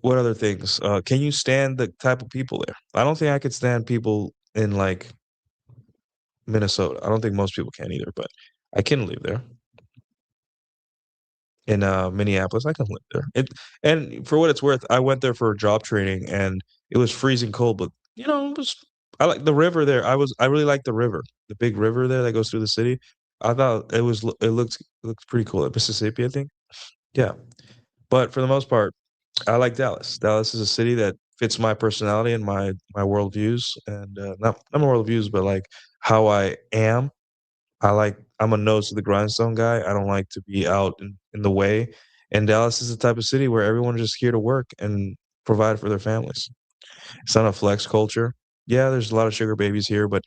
what other things? Can you stand the type of people there? I don't think I could stand people in like Minnesota. I don't think most people can either, but I can live there. In Minneapolis, I can live there. And for what it's worth, I went there for job training and it was freezing cold, but it was I like the river there. I really like the river, the big river there that goes through the city. I thought it looked pretty cool. At Mississippi, I think. Yeah. But for the most part, I like Dallas. Dallas is a city that fits my personality and my worldviews, and not my worldviews, but like how I am. I'm a nose to the grindstone guy. I don't like to be out in the way. And Dallas is the type of city where everyone's just here to work and provide for their families. It's not a flex culture. Yeah, there's a lot of sugar babies here, but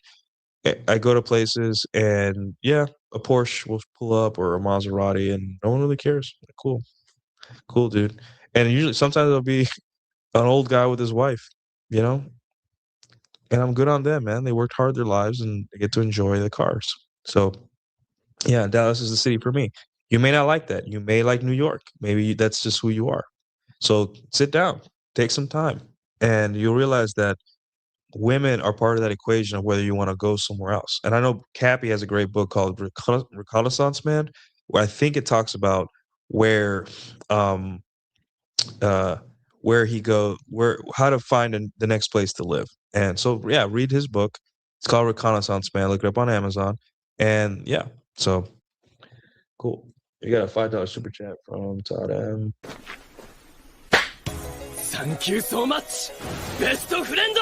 I go to places and yeah, a Porsche will pull up or a Maserati, and no one really cares. Like, cool, cool, dude. And usually, sometimes it'll be an old guy with his wife, you know, and I'm good on them, man. They worked hard their lives and they get to enjoy the cars. So yeah, Dallas is the city for me. You may not like that. You may like New York. Maybe that's just who you are. So sit down, take some time, and you realize that women are part of that equation of whether you want to go somewhere else. And I know Cappy has a great book called Reconnaissance Man, where I think it talks about where um uh where he go where how to find the next place to live. And so yeah, read his book. It's called Reconnaissance Man. Look it up on Amazon. And yeah, so cool. You got a $5 super chat from Todd M. Thank you so much, best friend!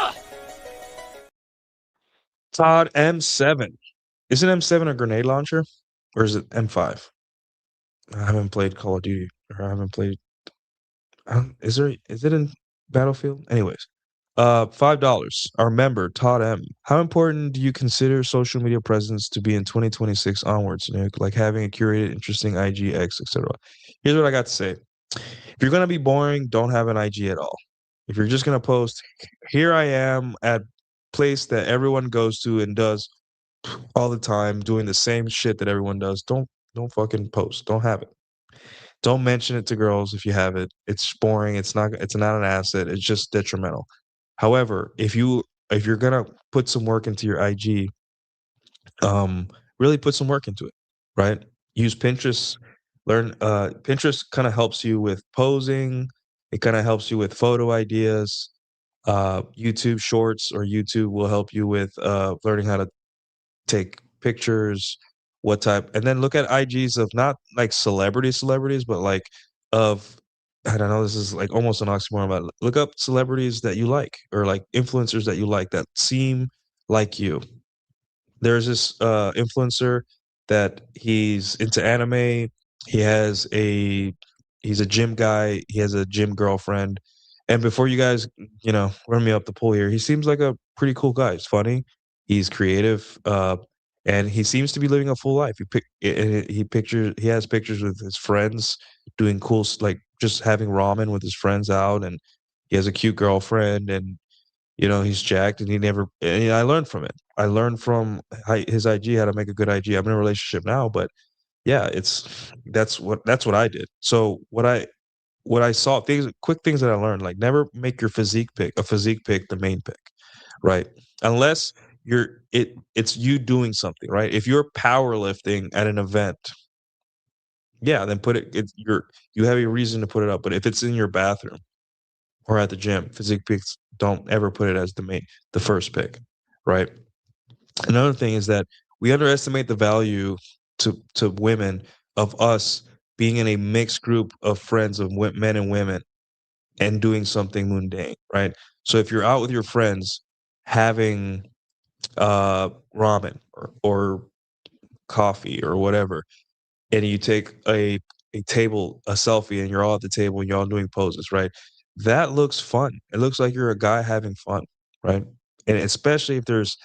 Todd M7. Is it M7 a grenade launcher? Or is it M5? I haven't played Call of Duty, or I haven't played. Is it in Battlefield? Anyways, $5. Our member Todd M. How important do you consider social media presence to be in 2026 onwards, Nick? Like having a curated, interesting IG, X, etc. Here's what I got to say. If you're gonna be boring, don't have an IG at all. If you're just gonna post, here I am at place that everyone goes to and does all the time, doing the same shit that everyone does. Don't fucking post. Don't have it. Don't mention it to girls if you have it. It's boring. It's not an asset. It's just detrimental. However, if you're gonna put some work into your IG, um, really put some work into it, right? Use Pinterest. Learn Pinterest kind of helps you with posing. It kind of helps you with photo ideas. YouTube Shorts or YouTube will help you with learning how to take pictures, what type, and then look at IGs of not like celebrities, but like of I don't know, this is like almost an oxymoron, but look up celebrities that you like or like influencers that you like that seem like you. There's this influencer that he's into anime. He has a he's a gym guy. He has a gym girlfriend. And before you guys, run me up the pool here, he seems like a pretty cool guy. He's funny. He's creative. And he seems to be living a full life. He has pictures with his friends doing cool like just having ramen with his friends out, and he has a cute girlfriend, and he's jacked, and I learned from it. I learned from his IG how to make a good IG. I'm in a relationship now, but yeah, that's what I did. So what I saw, quick things that I learned, like never make your physique pick the main pick, right? Unless it's you doing something, right? If you're powerlifting at an event, yeah, then you have a reason to put it up. But if it's in your bathroom or at the gym, physique picks don't ever put it as the first pick, right? Another thing is that we underestimate the value to women of us being in a mixed group of friends of men and women and doing something mundane, right? So if you're out with your friends having ramen or coffee or whatever, and you take a selfie, and you're all at the table and you're all doing poses, right? That looks fun. It looks like you're a guy having fun, right? And especially if there's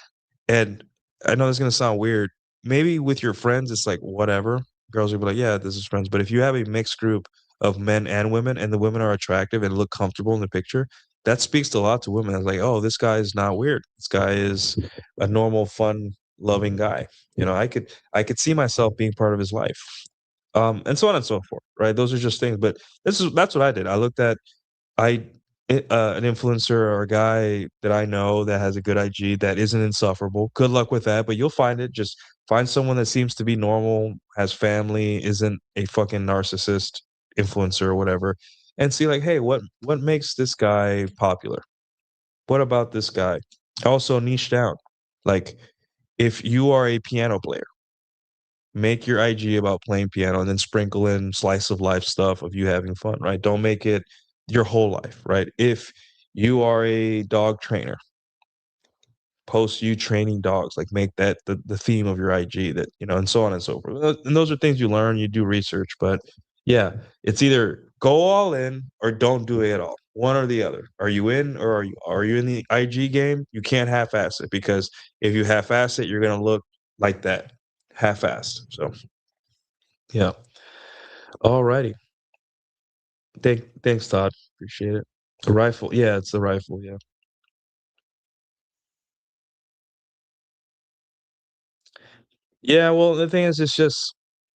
and I know this is gonna sound weird. Maybe with your friends, it's like whatever. Girls will be like, "Yeah, this is friends." But if you have a mixed group of men and women, and the women are attractive and look comfortable in the picture, that speaks a lot to women. It's like, "Oh, this guy is not weird. This guy is a normal, fun, loving guy." I could see myself being part of his life, and so on and so forth. Right? Those are just things. But that's what I did. I looked at I an influencer or a guy that I know that has a good IG that isn't insufferable. Good luck with that, but you'll find it. Just find someone that seems to be normal, has family, isn't a fucking narcissist influencer or whatever, and see like, hey, what makes this guy popular? What about this guy? Also niche down. Like if you are a piano player, make your IG about playing piano and then sprinkle in slice of life stuff of you having fun, right? Don't make it your whole life, right? If you are a dog trainer, post you training dogs, like make that the theme of your IG, that, and so on and so forth. And those are things you learn, you do research, but yeah, it's either go all in or don't do it at all. One or the other. Are you in or are you in the IG game? You can't half-ass it, because if you half-ass it, you're gonna look like that half-assed. So yeah. Alrighty. Thanks, Todd. Appreciate it. The rifle. Yeah, it's the rifle. Yeah. Yeah. Well, the thing is, it's just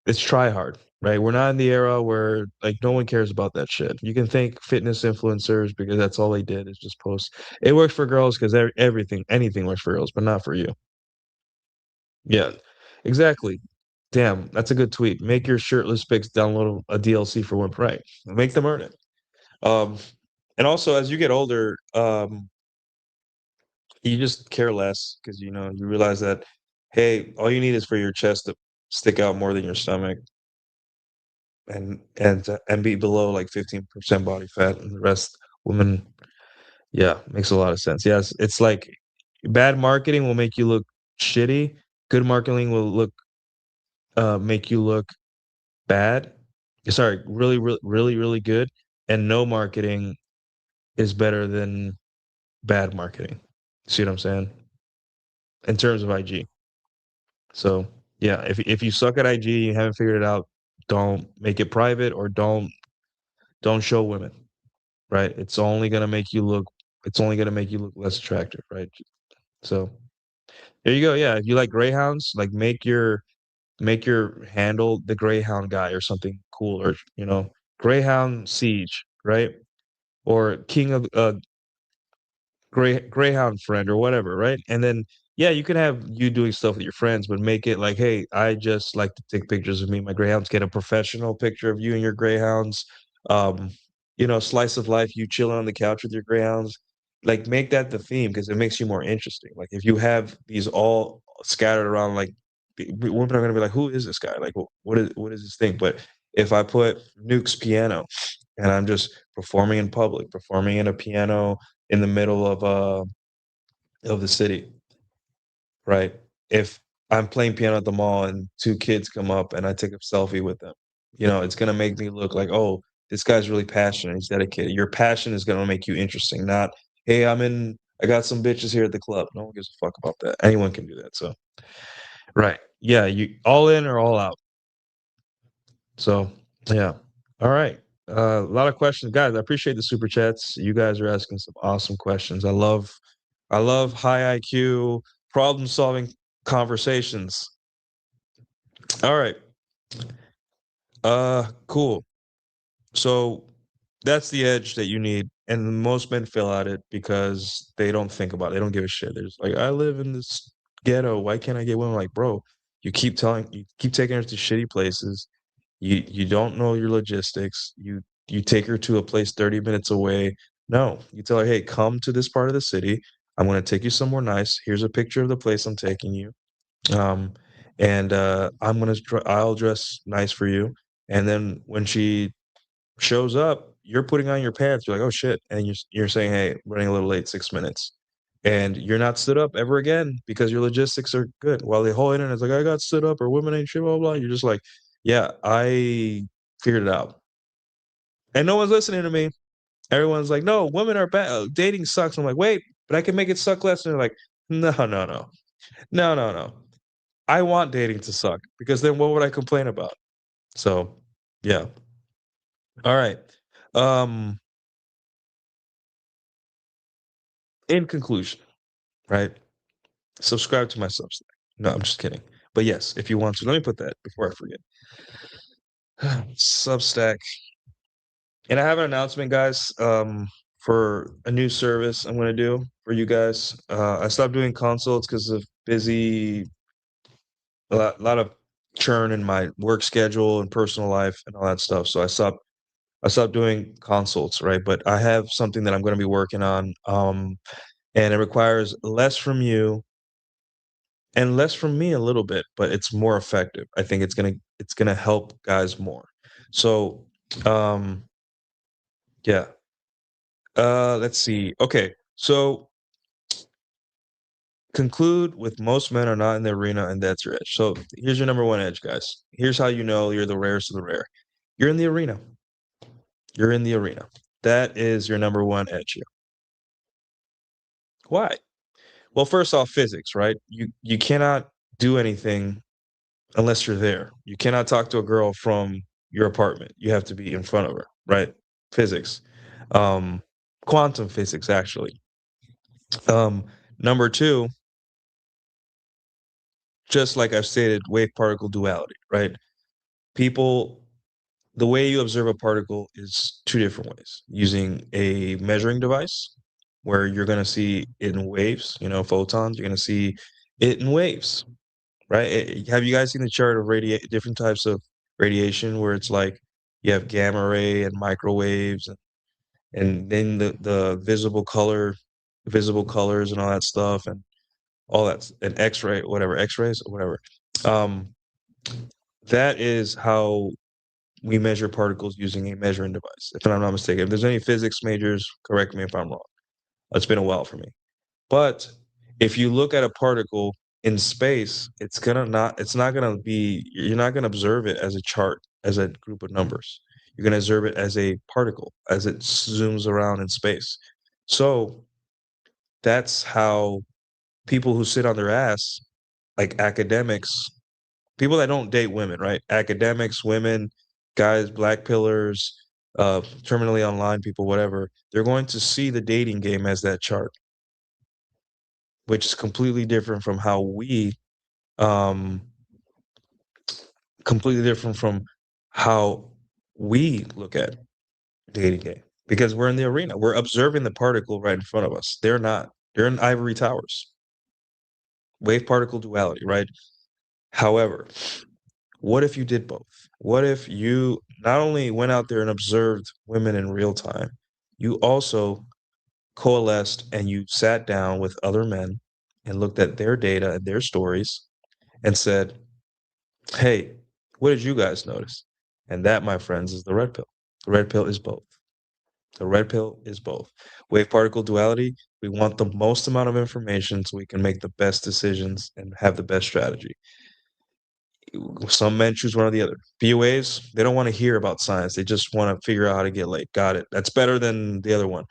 it's try hard, right? We're not in the era where like no one cares about that shit. You can thank fitness influencers because that's all they did is just post. It works for girls because anything works for girls, but not for you. Yeah, exactly. Damn, that's a good tweet. Make your shirtless pics download a DLC for one price. Make them earn it. Um, and also as you get older, you just care less because you realize that, hey, all you need is for your chest to stick out more than your stomach, and be below like 15% body fat, and the rest women. Yeah, makes a lot of sense. Yes, it's like bad marketing will make you look shitty. Good marketing will make you look bad. Sorry, really, really, really, really good. And no marketing is better than bad marketing. See what I'm saying? In terms of IG. So yeah, if you suck at IG, you haven't figured it out, don't make it private or don't show women, right? It's only gonna make you look less attractive, right? So there you go. Yeah, if you like greyhounds, like make your handle the Greyhound guy or something cool, or Greyhound Siege, right? Or King of Greyhound friend or whatever, right? And then yeah, you can have you doing stuff with your friends, but make it like, hey, I just like to take pictures of me and my greyhounds. Get a professional picture of you and your greyhounds. Um, slice of life, you chilling on the couch with your greyhounds. Like make that the theme because it makes you more interesting. Like if you have these all scattered around, like women are gonna be like, who is this guy? Like what is this thing? But if I put Nuke's piano and I'm just performing in public, performing in a piano in the middle of the city, right? If I'm playing piano at the mall and two kids come up and I take a selfie with them, it's gonna make me look like, oh, this guy's really passionate, he's dedicated. Your passion is gonna make you interesting, not, hey, I got some bitches here at the club. No one gives a fuck about that. Anyone can do that. So right. Yeah, you all in or all out. So yeah. All right. A lot of questions, guys. I appreciate the super chats. You guys are asking some awesome questions. I love high IQ problem solving conversations. All right. Cool. So that's the edge that you need. And most men fail at it because they don't think about it. They don't give a shit. They're just like, I live in this ghetto. Why can't I get women? Like, bro, you keep taking her to shitty places. You don't know your logistics. You take her to a place 30 minutes away. No, you tell her, hey, come to this part of the city. I'm going to take you somewhere nice. Here's a picture of the place I'm taking you. Um, and I'll dress nice for you. And then when she shows up, you're putting on your pants. You're like, oh shit, and you're saying, hey, running a little late, 6 minutes, and you're not stood up ever again because your logistics are good. While the whole internet's like, I got stood up or women ain't shit, blah blah. You're just like, yeah, I figured it out, and no one's listening to me. Everyone's like, no, women are bad. Dating sucks. I'm like, wait, but I can make it suck less. And they're like, no, no, no, no, no, no. I want dating to suck because then what would I complain about? So, yeah. All right. Um, in conclusion, right? Subscribe to my Substack. No, I'm just kidding. But yes, if you want to, let me put that before I forget. Substack. And I have an announcement, guys, for a new service I'm going to do for you guys. I stopped doing consults because of a lot of churn in my work schedule and personal life and all that stuff. So I stopped doing consults, right? But I have something that I'm going to be working on, and it requires less from you and less from me a little bit, but it's more effective. I think it's gonna help guys more. So, um, yeah. Let's see. Okay, so conclude with most men are not in the arena, and that's your edge. So here's your number one edge, guys. Here's how you know you're the rarest of the rare. You're in the arena. You're in the arena. That is your number one edge here. Why? Well, first off, physics, right? You cannot do anything unless you're there. You cannot talk to a girl from your apartment. You have to be in front of her, right? Physics. Um, quantum physics, actually. Um, number two, just like I've stated, wave particle duality, right? people, the way you observe a particle is two different ways: using a measuring device, where you're going to see it in waves, photons. You're going to see it in waves, right? Have you guys seen the chart of different types of radiation, where it's like you have gamma ray and microwaves, and then the visible colors and all that stuff, and all that, and X-ray, whatever, X-rays, whatever. Um, that is how we measure particles using a measuring device, if I'm not mistaken. If there's any physics majors, correct me if I'm wrong. It's been a while for me. But if you look at a particle in space, you're not gonna observe it as a chart, as a group of numbers. You're gonna observe it as a particle, as it zooms around in space. So that's how people who sit on their ass, like academics, people that don't date women, right? Academics, women, guys, black pillars, terminally online people, whatever, they're going to see the dating game as that chart, which is completely different from how um, completely different from how we look at dating game, because we're in the arena. We're observing the particle right in front of us. They're not. They're in ivory towers. Wave particle duality, right? However, what if you did both? What if you not only went out there and observed women in real time, you also coalesced and you sat down with other men and looked at their data and their stories and said, hey, what did you guys notice? And that, my friends, is the red pill. The red pill is both. The red pill is both. Wave particle duality, we want the most amount of information so we can make the best decisions and have the best strategy. Some men choose one or the other. PUAs, they don't want to hear about science. They just want to figure out how to get laid. Got it. That's better than the other one.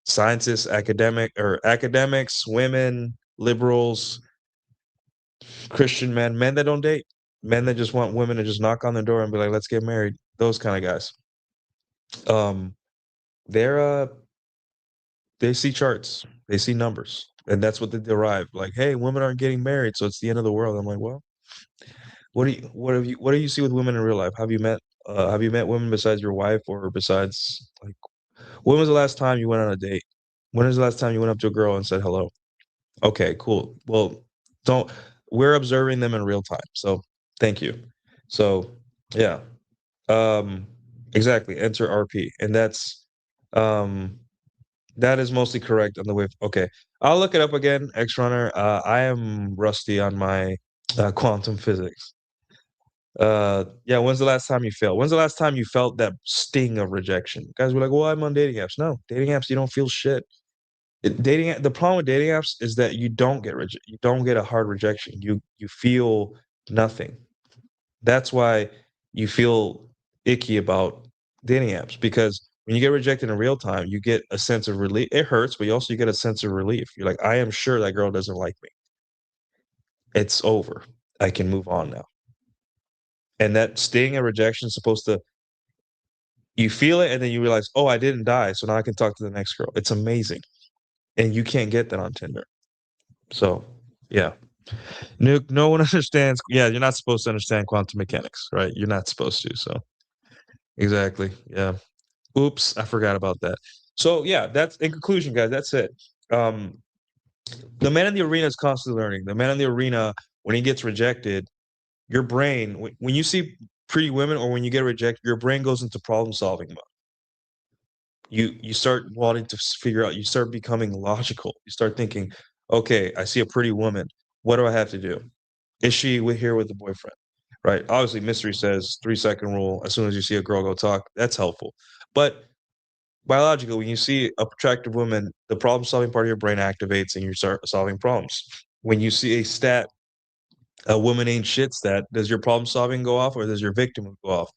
Scientists, academics, women, liberals, Christian men that don't date, men that just want women to just knock on their door and be like, let's get married. Those kind of guys. Um, they're they see charts, they see numbers, and that's what they derive. Like, hey, women aren't getting married, so it's the end of the world. I'm like, well, what do you see with women in real life? Have you met women besides your wife, or besides, like, when was the last time you went on a date? When was the last time you went up to a girl and said hello? Okay, cool. Well, don't we're observing them in real time. So thank you. So yeah. Um exactly. Enter RP. And um that is mostly correct on the wave. Okay. I'll look it up again, X Runner. I am rusty on my quantum physics. Yeah, when's the last time you failed? When's the last time you felt that sting of rejection? Guys were like, well, I'm on dating apps. No, dating apps, you don't feel shit. The problem with dating apps is that you don't get a hard rejection. You feel nothing. That's why you feel icky about dating apps, because when you get rejected in real time, you get a sense of relief. It hurts, but you get a sense of relief. You're like, I am sure that girl doesn't like me. It's over. I can move on now. And that sting of rejection is supposed to, you feel it and then you realize, oh, I didn't die, so now I can talk to the next girl. It's amazing. And you can't get that on Tinder. So yeah. No one understands. Yeah, you're not supposed to understand quantum mechanics, right? You're not supposed to. So exactly. Yeah. Oops, I forgot about that. So yeah, that's in conclusion, guys. That's it. Um, the man in the arena is constantly learning. The man in the arena, when he gets rejected, your brain, when you see pretty women or when you get rejected, your brain goes into problem solving mode. You start wanting to figure out. You start becoming logical. You start thinking, okay, I see a pretty woman. What do I have to do? Is she here with the boyfriend? Right. Obviously, Mystery says 3-second rule. As soon as you see a girl, go talk. That's helpful. But biologically, when you see a attractive woman, the problem solving part of your brain activates and you start solving problems. When you see a woman ain't shit stat, does your problem solving go off or does your victim go off?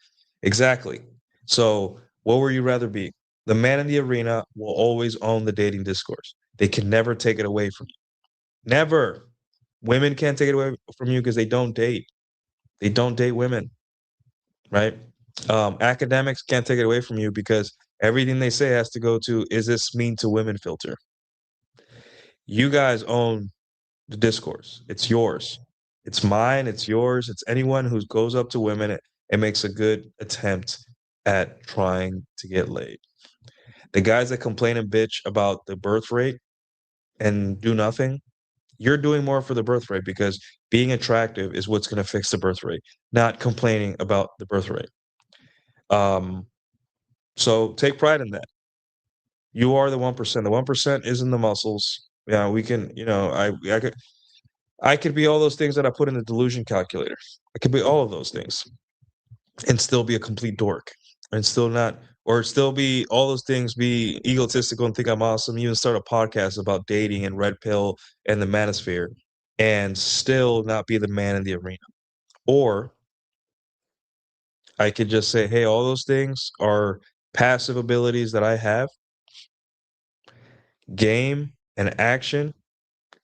Exactly. So, what would you rather be? The man in the arena will always own the dating discourse. They can never take it away from you. Never. Women can't take it away from you because they don't date. They don't date women, right? Academics can't take it away from you because everything they say has to go to, is this mean to women filter. You guys own the discourse. It's yours. It's mine. It's yours. It's anyone who goes up to women and makes a good attempt at trying to get laid. The guys that complain and bitch about the birth rate and do nothing, you're doing more for the birth rate because being attractive is what's going to fix the birth rate, not complaining about the birth rate. So take pride in that. You are the 1%. The 1% isn't the muscles. Yeah, we can, I could be all those things that I put in the delusion calculator. I could be all of those things and still be a complete dork and still not, or still be all those things, be egotistical and think I'm awesome, even start a podcast about dating and red pill and the manosphere and still not be the man in the arena. Or I could just say, hey, all those things are passive abilities that I have. Game and action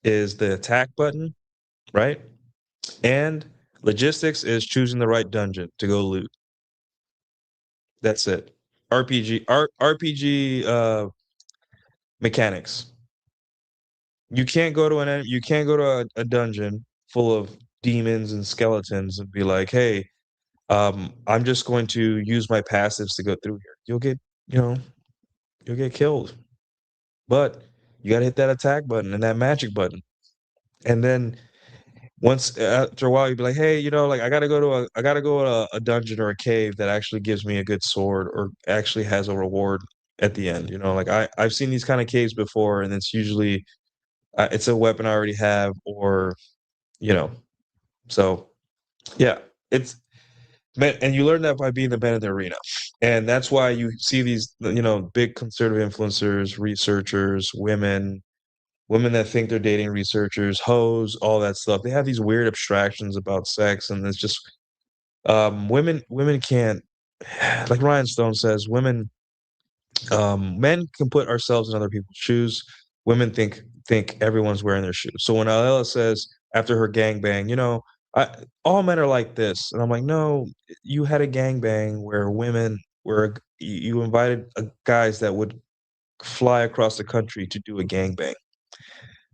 is the attack button, right? And logistics is choosing the right dungeon to go loot. That's it. RPG mechanics. You can't go to a dungeon full of demons and skeletons and be like, "Hey, I'm just going to use my passives to go through here." You'll get killed. But you got to hit that attack button and that magic button. And then once after a while you'd be like, hey, like I gotta go to a dungeon or a cave that actually gives me a good sword or actually has a reward at the end. Like I've seen these kind of caves before, and it's usually it's a weapon I already have, or you know, so yeah, it's and you learn that by being the man in the arena, and that's why you see these big conservative influencers, researchers, women that think they're dating researchers, hoes, all that stuff. They have these weird abstractions about sex, and it's just women can't, like Ryan Stone says, men can put ourselves in other people's shoes. Women think everyone's wearing their shoes. So when Alela says after her gangbang, I, all men are like this, and I'm like, no, you had a gangbang where you invited guys that would fly across the country to do a gangbang.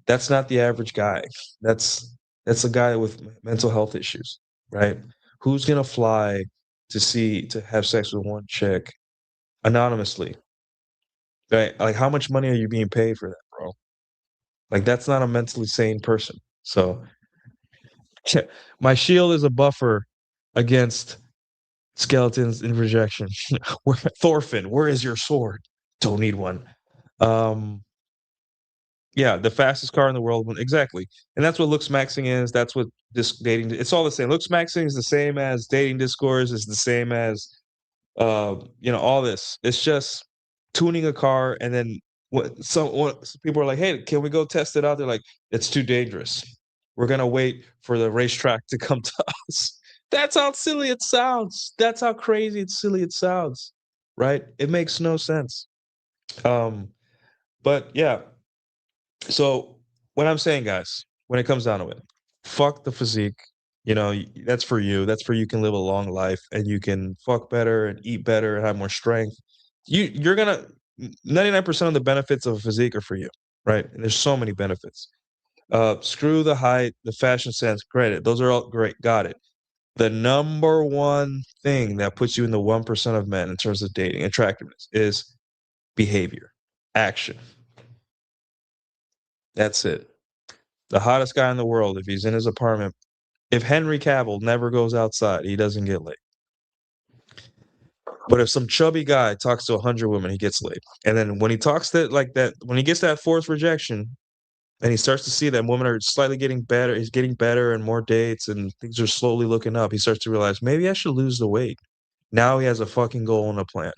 That's not the average guy. That's a guy with mental health issues, right? Who's gonna fly to have sex with one chick anonymously? Right? Like, how much money are you being paid for that, bro? Like, that's not a mentally sane person. So, my shield is a buffer against skeletons and rejection. Thorfinn, where is your sword? Don't need one. Um, Yeah, the fastest car in the world. Exactly. And that's what looks maxing is. That's what this dating. It's all the same. Looks maxing is the same as dating discourse. Is the same as all this. It's just tuning a car, and then some people are like, "Hey, can we go test it out?" They're like, "It's too dangerous. We're gonna wait for the racetrack to come to us." That's how silly it sounds. That's how crazy and silly it sounds, right? It makes no sense. Um, but yeah, so what I'm saying, guys, when it comes down to it, fuck the physique. That's for you. That's for you can live a long life and you can fuck better and eat better and have more strength. You're gonna 99% of the benefits of a physique are for you, right? And there's so many benefits. Screw the height, the fashion sense, credit. Those are all great. Got it. The number one thing that puts you in the 1% of men in terms of dating attractiveness is behavior, action. That's it. The hottest guy in the world, if he's in his apartment, if Henry Cavill never goes outside, he doesn't get laid. But if some chubby guy talks to 100 women, he gets laid. And then when he talks that, when he gets that fourth rejection, and he starts to see that women are slightly getting better, he's getting better and more dates, and things are slowly looking up. He starts to realize maybe I should lose the weight. Now he has a fucking goal and a plan.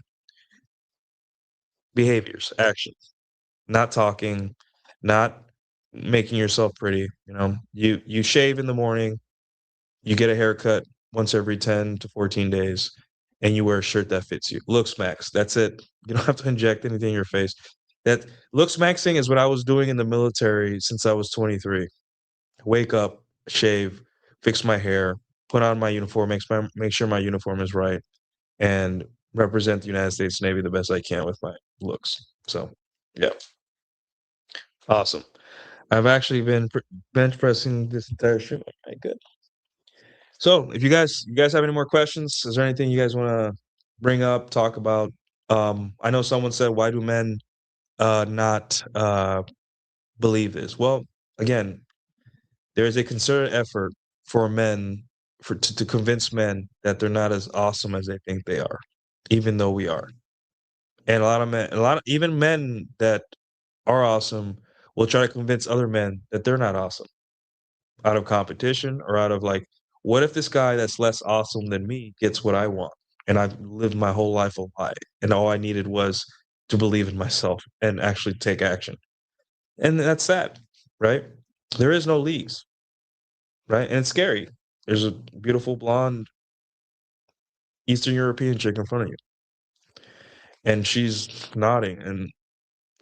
Behaviors, actions, not talking, not making yourself pretty. You shave in the morning, you get a haircut once every 10 to 14 days, and you wear a shirt that fits you. Looks max. That's it. You don't have to inject anything in your face. That looks maxing is what I was doing in the military since I was 23. Wake up, shave, fix my hair, put on my uniform, make sure my uniform is right, and represent the United States Navy the best I can with my looks. So, yeah, awesome. I've actually been bench pressing this entire show. Okay, good. So if you guys have any more questions, is there anything you guys want to bring up, talk about? I know someone said, why do men not believe this? Well, again, there is a concerted effort for men to convince men that they're not as awesome as they think they are, even though we are. And a lot of men, even men that are awesome will try to convince other men that they're not awesome out of competition or out of like, what if this guy that's less awesome than me gets what I want? And I've lived my whole life a lie. And all I needed was to believe in myself and actually take action. And that's sad, right? There is no leagues, right? And it's scary. There's a beautiful blonde Eastern European chick in front of you, and she's nodding and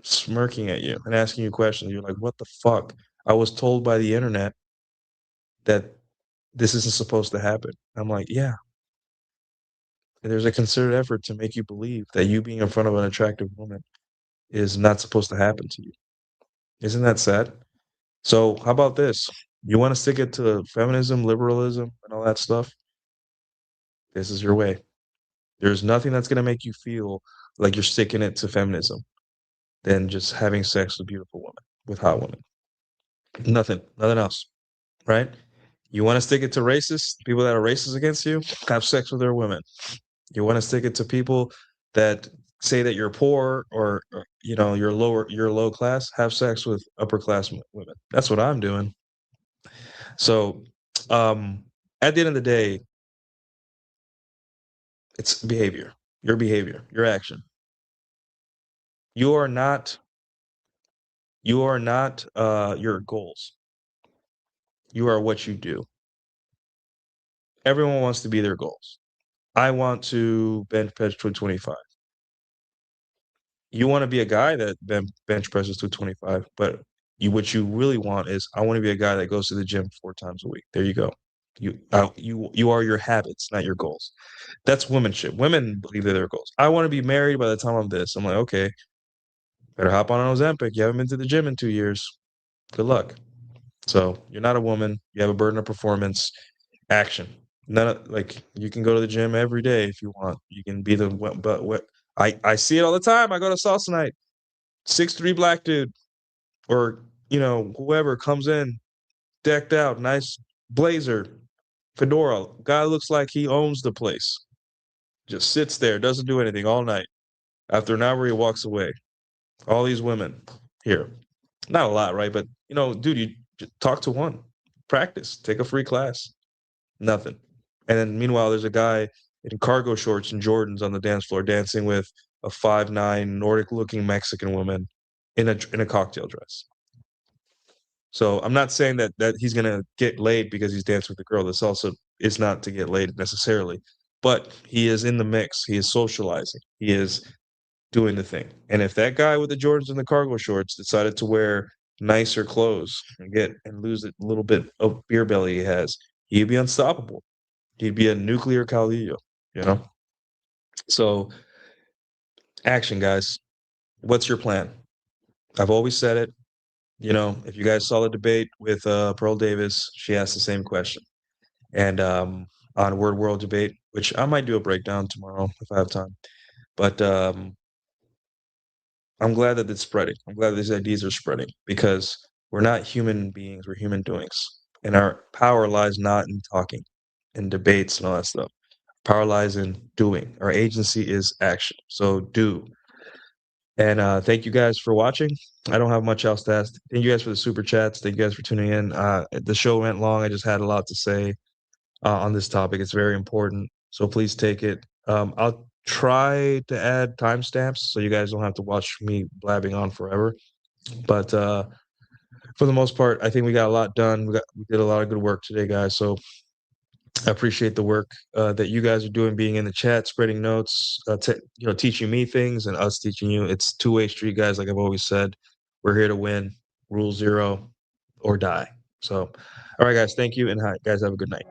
smirking at you and asking you questions. You're like, what the fuck? I was told by the internet that this isn't supposed to happen. I'm like, yeah. And there's a concerted effort to make you believe that you being in front of an attractive woman is not supposed to happen to you. Isn't that sad? So how about this? You want to stick it to feminism, liberalism, and all that stuff? This is your way. There's nothing that's going to make you feel like you're sticking it to feminism than just having sex with beautiful women, with hot women. Nothing else, right? You want to stick it to racists, people that are racist against you, have sex with their women. You want to stick it to people that say that you're poor or you're low class, have sex with upper class women. That's what I'm doing. So, at the end of the day, it's behavior, your action. You are not your goals. You are what you do. Everyone wants to be their goals. I want to bench press 225. You want to be a guy that bench presses 225, but what you really want is, I want to be a guy that goes to the gym 4 times a week. There you go. You are your habits, not your goals. That's womanship. Women believe they're their goals. I want to be married by the time I'm this. I'm like, okay, better hop on an Ozempic. You haven't been to the gym in 2 years. Good luck. So you're not a woman. You have a burden of performance. Action. You can go to the gym every day if you want. You can be but I see it all the time. I go to salsa night. 6'3" black dude, or whoever comes in decked out, nice blazer, fedora. Guy looks like he owns the place. Just sits there, doesn't do anything all night. After an hour, he walks away. All these women here, not a lot, right? But dude, you just talk to one, practice, take a free class. Nothing. And then meanwhile, there's a guy in cargo shorts and Jordans on the dance floor dancing with a 5'9" Nordic-looking Mexican woman in a cocktail dress. So I'm not saying that he's gonna get laid because he's dancing with a girl. This also is not to get laid necessarily, but he is in the mix. He is socializing. He is doing the thing. And if that guy with the Jordans and the cargo shorts decided to wear nicer clothes and lose a little bit of beer belly he has, he'd be unstoppable. He'd be a nuclear Caudillo, So, action, guys. What's your plan? I've always said it. If you guys saw the debate with Pearl Davis, she asked the same question. And on Word World Debate, which I might do a breakdown tomorrow if I have time. But I'm glad that it's spreading. I'm glad these ideas are spreading, because we're not human beings, we're human doings. And our power lies not in talking and debates and all that stuff. Power lies in doing. Our agency is action. So do. And thank you guys for watching. I don't have much else to ask. Thank you guys for the super chats. Thank you guys for tuning in. The show went long. I just had a lot to say on this topic. It's very important. So please take it. I'll try to add timestamps so you guys don't have to watch me blabbing on forever. But for the most part, I think we got a lot done. We did a lot of good work today, guys. So I appreciate the work that you guys are doing, being in the chat, spreading notes, teaching me things and us teaching you. It's two-way street, guys. Like I've always said, we're here to win. Rule 0 or die. So, all right, guys. Thank you, and guys, have a good night.